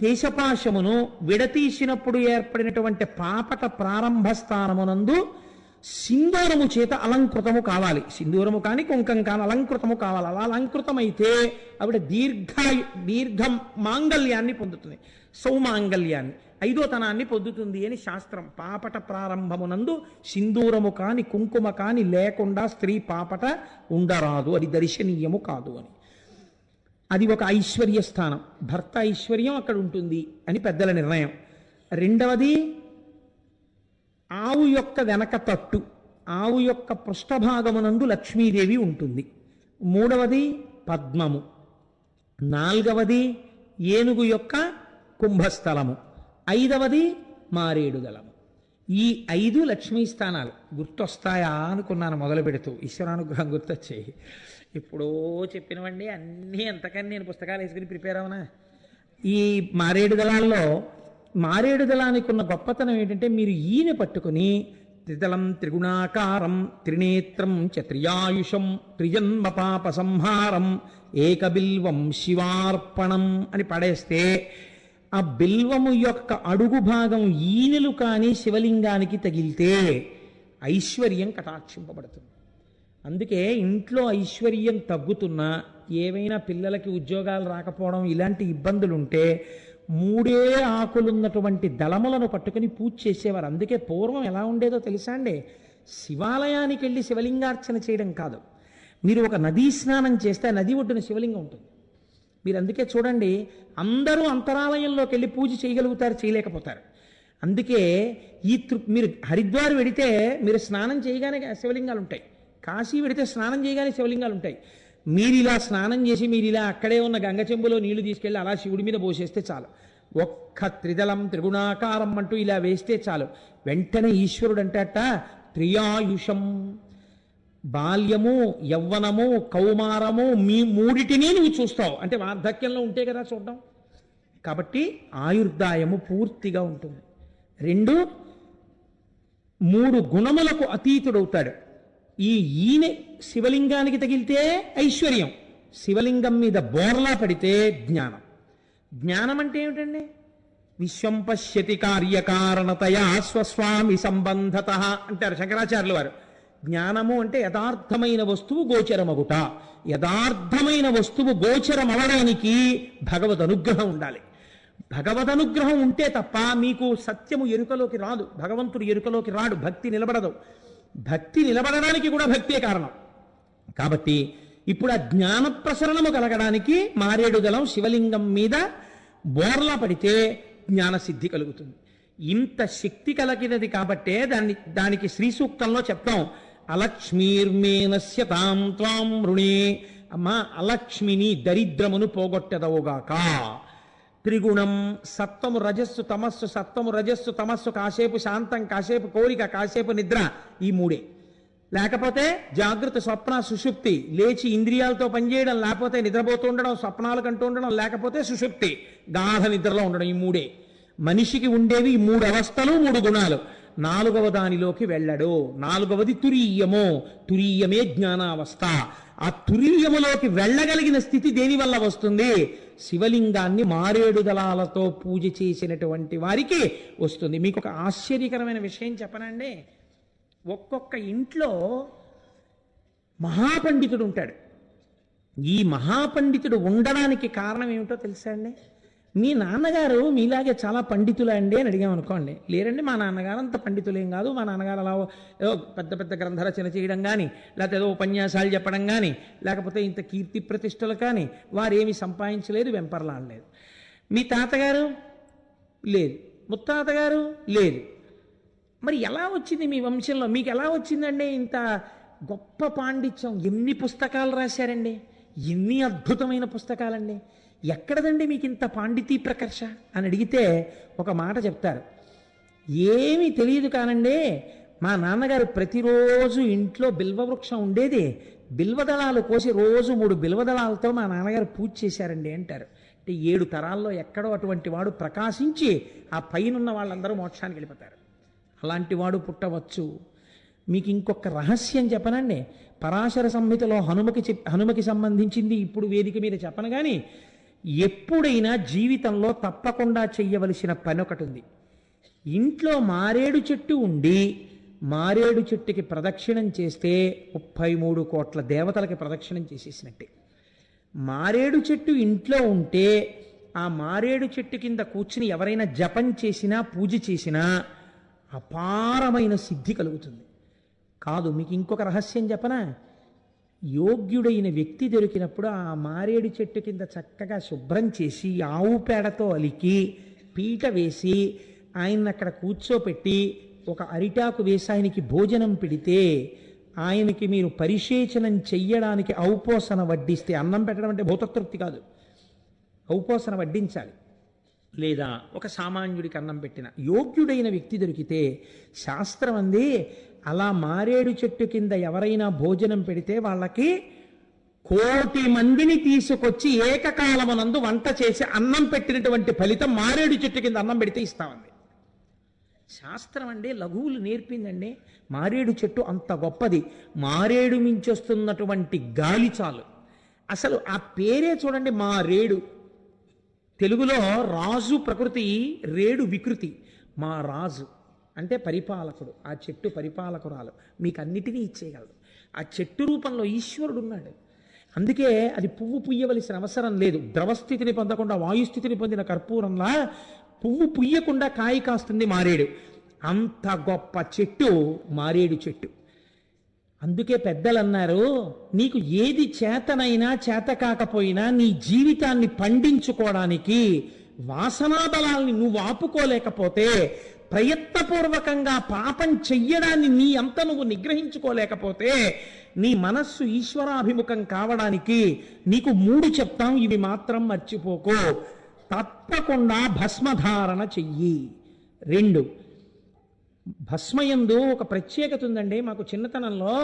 కేశపాశమును విడతీసినప్పుడు ఏర్పడినటువంటి పాపట ప్రారంభ స్థానమునందు సింధూరము చేత అలంకృతము కావాలి. సింధూరము కానీ కుంకం కానీ అలంకృతము కావాలి. అలా అలంకృతమైతే ఆవిడ దీర్ఘ మాంగళ్యాన్ని పొందుతుంది, సౌమాంగళ్యాన్ని, 5వ తనాన్ని పొందుతుంది అని శాస్త్రం. పాపట ప్రారంభమునందు సింధూరము కాని కుంకుమ కాని లేకుండా స్త్రీ పాపట ఉండరాదు, అది దర్శనీయము కాదు అని. అది ఒక ఐశ్వర్య స్థానం. భర్త ఐశ్వర్యం అక్కడ ఉంటుంది అని పెద్దల నిర్ణయం. రెండవది ఆవు యొక్క వెనక తట్టు, ఆవు యొక్క పృష్ఠభాగమునందు లక్ష్మీదేవి ఉంటుంది. మూడవది పద్మము, నాలుగవది ఏనుగు యొక్క కుంభస్థలము, ఐదవది మారేడు దళము. ఈ 5 లక్ష్మీ స్థానాలు గుర్తొస్తాయా అనుకున్నాను మొదలు పెడుతూ. ఈశ్వరానుగ్రహం గుర్తొచ్చాయి. ఎప్పుడో చెప్పినవండి అన్నీ. అంతకని నేను పుస్తకాలు వేసుకుని ప్రిపేర్ అవునా? ఈ మారేడు దళాల్లో మారేడు దళానికి ఉన్న గొప్పతనం ఏంటంటే, మీరు ఈయన పట్టుకుని త్రిదళం త్రిగుణాకారం త్రినేత్రం చత్రియాయుషం త్రిజన్మ పాప సంహారం ఏకబిల్వం శివార్పణం అని పడేస్తే, ఆ బిల్వము యొక్క అడుగు భాగం ఈనెలు కానీ శివలింగానికి తగిలితే ఐశ్వర్యం కటాక్షింపబడుతుంది. అందుకే ఇంట్లో ఐశ్వర్యం తగ్గుతున్నా, ఏవైనా పిల్లలకి ఉద్యోగాలు రాకపోవడం ఇలాంటి ఇబ్బందులు ఉంటే 3 ఆకులున్నటువంటి దళములను పట్టుకుని పూజ చేసేవారు. అందుకే పూర్వం ఎలా ఉండేదో తెలుసా అండి? శివాలయానికి వెళ్ళి శివలింగార్చన చేయడం కాదు, మీరు ఒక నదీ స్నానం చేస్తే ఆ నది ఒడ్డున శివలింగం ఉంటుంది. మీరు అందుకే చూడండి, అందరూ అంతరాలయంలోకి వెళ్ళి పూజ చేయగలుగుతారు, చేయలేకపోతారు. అందుకే మీరు హరిద్వార్ వెడితే మీరు స్నానం చేయగానే శివలింగాలు ఉంటాయి, కాశీ వెడితే స్నానం చేయగానే శివలింగాలు ఉంటాయి. మీరు ఇలా స్నానం చేసి మీరు ఇలా అక్కడే ఉన్న గంగ చెంబులో నీళ్లు తీసుకెళ్ళి అలా శివుడి మీద పోసేస్తే చాలు. ఒక్క త్రిదళం త్రిగుణాకారం అంటూ ఇలా వేస్తే చాలు, వెంటనే ఈశ్వరుడు అంటట త్రియాయుషం. బాల్యము, యవ్వనము, కౌమారము, మీ మూడిటిని నువ్వు చూస్తావు. అంటే వార్ధక్యంలో ఉంటే కదా చూడడం. కాబట్టి ఆయుర్దాయము పూర్తిగా ఉంటుంది. 2, 3 గుణములకు అతీతుడవుతాడు. ఈయన శివలింగానికి తగిలితే ఐశ్వర్యం, శివలింగం మీద బోర్లా పడితే జ్ఞానం. జ్ఞానం అంటే ఏమిటండి? విశ్వం పశ్యతి కార్యకారణతయా స్వస్వామి సంబంధత అంటారు శంకరాచార్యుల వారు. జ్ఞానము అంటే యథార్థమైన వస్తువు గోచరమగుట. యథార్థమైన వస్తువు గోచరమవడానికి భగవద్ అనుగ్రహం ఉండాలి. భగవద్ అనుగ్రహం ఉంటే తప్ప మీకు సత్యము ఎరుకలోకి రాదు, భగవంతుడు ఎరుకలోకి రాడు, భక్తి నిలబడదు. భక్తి నిలబడడానికి కూడా భక్తే కారణం. కాబట్టి ఇప్పుడు ఆ జ్ఞాన ప్రసరణము కలగడానికి మారేడు దళం శివలింగం మీద బోర్లా పడితే జ్ఞానసిద్ధి కలుగుతుంది. ఇంత శక్తి కలిగినది కాబట్టే దానికి శ్రీ సూక్తంలో చెప్తాం, అలక్ష్మీర్మేనస్య తాం త్వాం రుణే. అమ్మా, అలక్ష్మిని దరిద్రమును పోగొట్టదవుగాక. త్రిగుణం, సత్వము రజస్సు తమస్సు, సత్వము రజస్సు తమస్సు, కాసేపు శాంతం, కాసేపు కోరిక, కాసేపు నిద్ర, ఈ 3. లేకపోతే జాగృత స్వప్న సుషుప్తి, లేచి ఇంద్రియాలతో పనిచేయడం, లేకపోతే నిద్రపోతూ ఉండడం, స్వప్నాలు కంటూ ఉండడం, లేకపోతే సుషుప్తి గాఢ నిద్రలో ఉండడం, ఈ 3. మనిషికి ఉండేవి 3 అవస్థలు, 3 గుణాలు. 4వ దానిలోకి వెళ్ళడు. 4వది తురీయము. తురీయమే జ్ఞానావస్థ. ఆ తురీయములోకి వెళ్ళగలిగిన స్థితి దేని వల్ల వస్తుంది? శివలింగాన్ని మారేడు దళాలతో పూజ చేసినటువంటి వారికి వస్తుంది. మీకు ఒక ఆశ్చర్యకరమైన విషయం చెప్పనండి. ఒక్కొక్క ఇంట్లో మహాపండితుడు ఉంటాడు. ఈ మహాపండితుడు ఉండడానికి కారణం ఏమిటో తెలుసా అండి? మీ నాన్నగారు మీలాగే చాలా పండితులా అండి అని అడిగామనుకోండి, లేరండి మా నాన్నగారు అంత పండితులేం కాదు, మా నాన్నగారు అలా ఏదో పెద్ద పెద్ద గ్రంథ రచన చేయడం కానీ, లేకపోతే ఏదో ఉపన్యాసాలు చెప్పడం కానీ, లేకపోతే ఇంత కీర్తి ప్రతిష్టలు కానీ వారేమి సంపాదించలేదు, వెంపర్లాడలేదు. మీ తాతగారు లేదు, ముత్తాతగారు లేదు. మరి ఎలా వచ్చింది మీ వంశంలో? మీకు ఎలా వచ్చిందండి ఇంత గొప్ప పాండిత్యం? ఎన్ని పుస్తకాలు రాశారండి, ఎన్ని అద్భుతమైన పుస్తకాలండి, ఎక్కడదండి మీకు ఇంత పాండితీ ప్రకర్ష అని అడిగితే ఒక మాట చెప్తారు, ఏమీ తెలియదు కానండి, మా నాన్నగారు ప్రతిరోజు ఇంట్లో బిల్వవృక్షం ఉండేది, బిల్వదళాలు కోసి రోజు 3 బిల్వదళాలతో మా నాన్నగారు పూజ చేశారండి అంటారు. అంటే 7 తరాల్లో ఎక్కడో అటువంటి వాడు ప్రకాశించి ఆ పైనున్న వాళ్ళందరూ మోక్షానికి వెళ్ళిపోతారు. అలాంటి వాడు పుట్టవచ్చు. మీకు ఇంకొక రహస్యం చెప్పనండి. పరాశర సంహితలో హనుమకి సంబంధించింది ఇప్పుడు వేదిక మీద చెప్పను, కానీ ఎప్పుడైనా జీవితంలో తప్పకుండా చెయ్యవలసిన పని ఒకటి ఉంది. ఇంట్లో మారేడు చెట్టు ఉండి మారేడు చెట్టుకి ప్రదక్షిణం చేస్తే 33 కోట్ల దేవతలకి ప్రదక్షిణం చేసేసినట్టే. మారేడు చెట్టు ఇంట్లో ఉంటే ఆ మారేడు చెట్టు కింద కూర్చుని ఎవరైనా జపం చేసినా పూజ చేసినా అపారమైన సిద్ధి కలుగుతుంది. కాదు, మీకు ఇంకొక రహస్యం చెప్పనా? యోగ్యుడైన వ్యక్తి దొరికినప్పుడు ఆ మారేడు చెట్టు కింద చక్కగా శుభ్రం చేసి ఆవు పేడతో అలికి పీట వేసి ఆయన్ని అక్కడ కూర్చోపెట్టి ఒక అరిటాకు వేసి ఆయనకి భోజనం పెడితే ఆయనకి మీరు పరిశేచనం చెయ్యడానికి ఔపోసన వడ్డిస్తే, అన్నం పెట్టడం అంటే భూతతృప్తి కాదు, ఔపోసన వడ్డించాలి. లేదా ఒక సామాన్యుడికి అన్నం పెట్టిన యోగ్యుడైన వ్యక్తి దొరికితే శాస్త్రం అంది, అలా మారేడు చెట్టు కింద ఎవరైనా భోజనం పెడితే వాళ్ళకి 1,000,000 మందిని తీసుకొచ్చి ఏకకాలమునందు వంట చేసి అన్నం పెట్టినటువంటి ఫలితం మారేడు చెట్టు కింద అన్నం పెడితే ఇస్తామండి. శాస్త్రం అండి లఘువులు నేర్పిందండి. మారేడు చెట్టు అంత గొప్పది. మారేడు మించొస్తున్నటువంటి గాలి చాలు. అసలు ఆ పేరే చూడండి, మారేడు. తెలుగులో రాజు ప్రకృతి, రేడు వికృతి. మా రాజు అంటే పరిపాలకుడు, ఆ చెట్టు పరిపాలకురాలు, మీకు అన్నిటినీ ఇచ్చేయగలడు. ఆ చెట్టు రూపంలో ఈశ్వరుడు ఉన్నాడు. అందుకే అది పువ్వు పుయ్యవలసిన అవసరం లేదు. ద్రవస్థితిని పొందకుండా వాయుస్థితిని పొందిన కర్పూరంలా పువ్వు పుయ్యకుండా కాయ కాస్తుంది మారేడు. అంత గొప్ప చెట్టు మారేడు చెట్టు. అందుకే పెద్దలు అన్నారు, నీకు ఏది చేతనైనా చేత కాకపోయినా నీ జీవితాన్ని పండించుకోవడానికి వాసనా బలాల్ని నువ్వు ఆపుకోలేకపోతే, ప్రయత్నపూర్వకంగా పాపం చెయ్యడాన్ని నీ అంత నువ్వు నిగ్రహించుకోలేకపోతే, నీ మనస్సు ఈశ్వరాభిముఖం కావడానికి నీకు 3 చెప్తాం, ఇవి మాత్రం మర్చిపోకో. తప్పకుండా భస్మధారణ చెయ్యి. 2, భస్మయందు ఒక ప్రత్యేకత ఉందండి. మాకు చిన్నతనంలో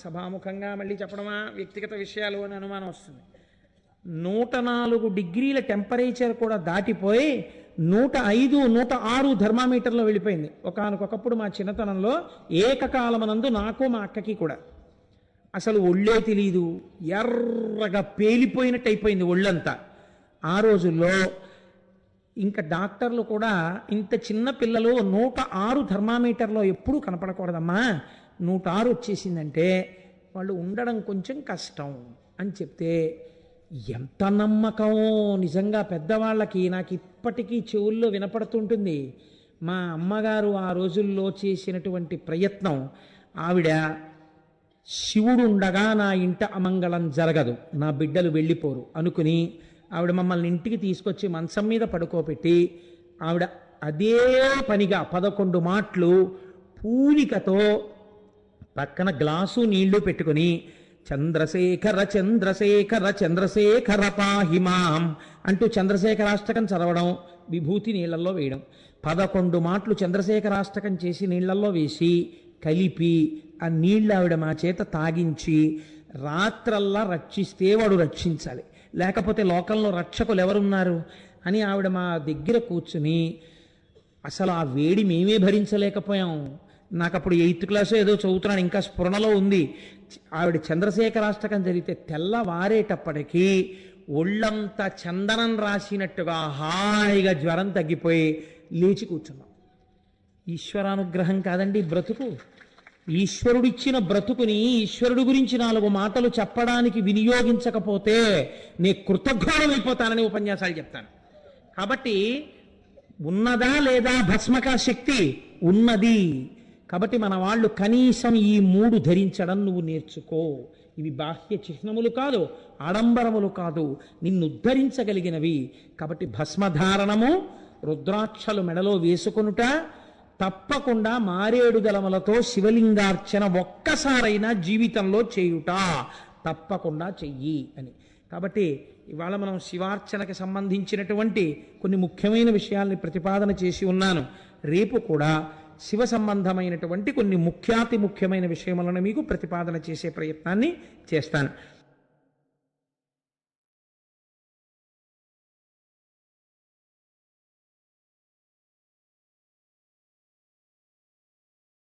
సభాముఖంగా మళ్ళీ చెప్పడమా వ్యక్తిగత విషయాలు అని అనుమానం వస్తుంది. 104 డిగ్రీల టెంపరేచర్ కూడా దాటిపోయి 105, 106 థర్మామీటర్లో వెళ్ళిపోయింది. ఒకనకొకప్పుడు మా చిన్నతనంలో ఏకకాలమనందు నాకు మా అక్కకి కూడా అసలు ఒళ్ళే తెలీదు, ఎర్రగా పేలిపోయినట్టు అయిపోయింది ఒళ్ళంతా. ఆ రోజుల్లో ఇంకా డాక్టర్లు కూడా ఇంత చిన్న పిల్లలు 106 థర్మామీటర్లో ఎప్పుడూ కనపడకూడదమ్మా, 106 వచ్చేసిందంటే వాళ్ళు ఉండడం కొంచెం కష్టం అని చెప్తే, ఎంత నమ్మకమో నిజంగా పెద్దవాళ్ళకి. నాకు ఇప్పటికీ చెవుల్లో వినపడుతుంటుంది. మా అమ్మగారు ఆ రోజుల్లో చేసినటువంటి ప్రయత్నం. ఆవిడ, శివుడు ఉండగా నా ఇంట అమంగళం జరగదు, నా బిడ్డలు వెళ్ళిపోరు అనుకుని ఆవిడ మమ్మల్ని ఇంటికి తీసుకొచ్చి మంచం మీద పడుకోబెట్టి, ఆవిడ అదే పనిగా 11 మాటలు పూనికతో పక్కన గ్లాసు నీళ్లు పెట్టుకుని, చంద్రశేఖర చంద్రశేఖర చంద్రశేఖర పాహిమాం అంటూ చంద్రశేఖరాష్టకం చదవడం, విభూతి నీళ్లలో వేయడం. 11 మాటలు చంద్రశేఖరాష్టకం చేసి నీళ్లలో వేసి కలిపి ఆ నీళ్ళు ఆవిడ మా చేత తాగించి, రాత్రల్లా రక్షిస్తే వాడు రక్షించాలి, లేకపోతే లోకంలో రక్షకులు ఎవరున్నారు అని ఆవిడ మా దగ్గర కూర్చుని, అసలు ఆ వేడి మేమే భరించలేకపోయాం. నాకు అప్పుడు 8th క్లాస్ ఏదో చదువుతున్నాను, ఇంకా స్ఫురణలో ఉంది. ఆవిడ చంద్రశేఖరాష్టకం జరిగితే తెల్లవారేటప్పటికీ ఒళ్ళంతా చందనం రాసినట్టుగా హాయిగా జ్వరం తగ్గిపోయి లేచి కూర్చున్నాం. ఈశ్వరానుగ్రహం కాదండి బ్రతుకు. ఈశ్వరుడిచ్చిన బ్రతుకుని ఈశ్వరుడు గురించి 4 మాటలు చెప్పడానికి వినియోగించకపోతే నే కృతఘ్నుడమైపోతానని ఉపన్యాసాలు చెప్తాను. కాబట్టి ఉన్నదా లేదా భస్మక శక్తి? ఉన్నది. కాబట్టి మన వాళ్ళు కనీసం ఈ 3 ధరించడం నువ్వు నేర్చుకో. ఇవి బాహ్య చిహ్నములు కాదు, ఆడంబరములు కాదు, నిన్ను ఉద్ధరించగలిగినవి. కాబట్టి భస్మధారణము, రుద్రాక్షలు మెడలో వేసుకొనుట, తప్పకుండా మారేడు దళములతో శివలింగార్చన ఒక్కసారైనా జీవితంలో చేయుట తప్పకుండా చెయ్యి అని. కాబట్టి ఇవాళ మనం శివార్చనకి సంబంధించినటువంటి కొన్ని ముఖ్యమైన విషయాల్ని ప్రతిపాదన చేసి ఉన్నాను. రేపు కూడా శివ సంబంధమైనటువంటి కొన్ని ముఖ్యాతి ముఖ్యమైన విషయములను మీకు ప్రతిపాదన చేసే ప్రయత్నాన్ని చేస్తాను.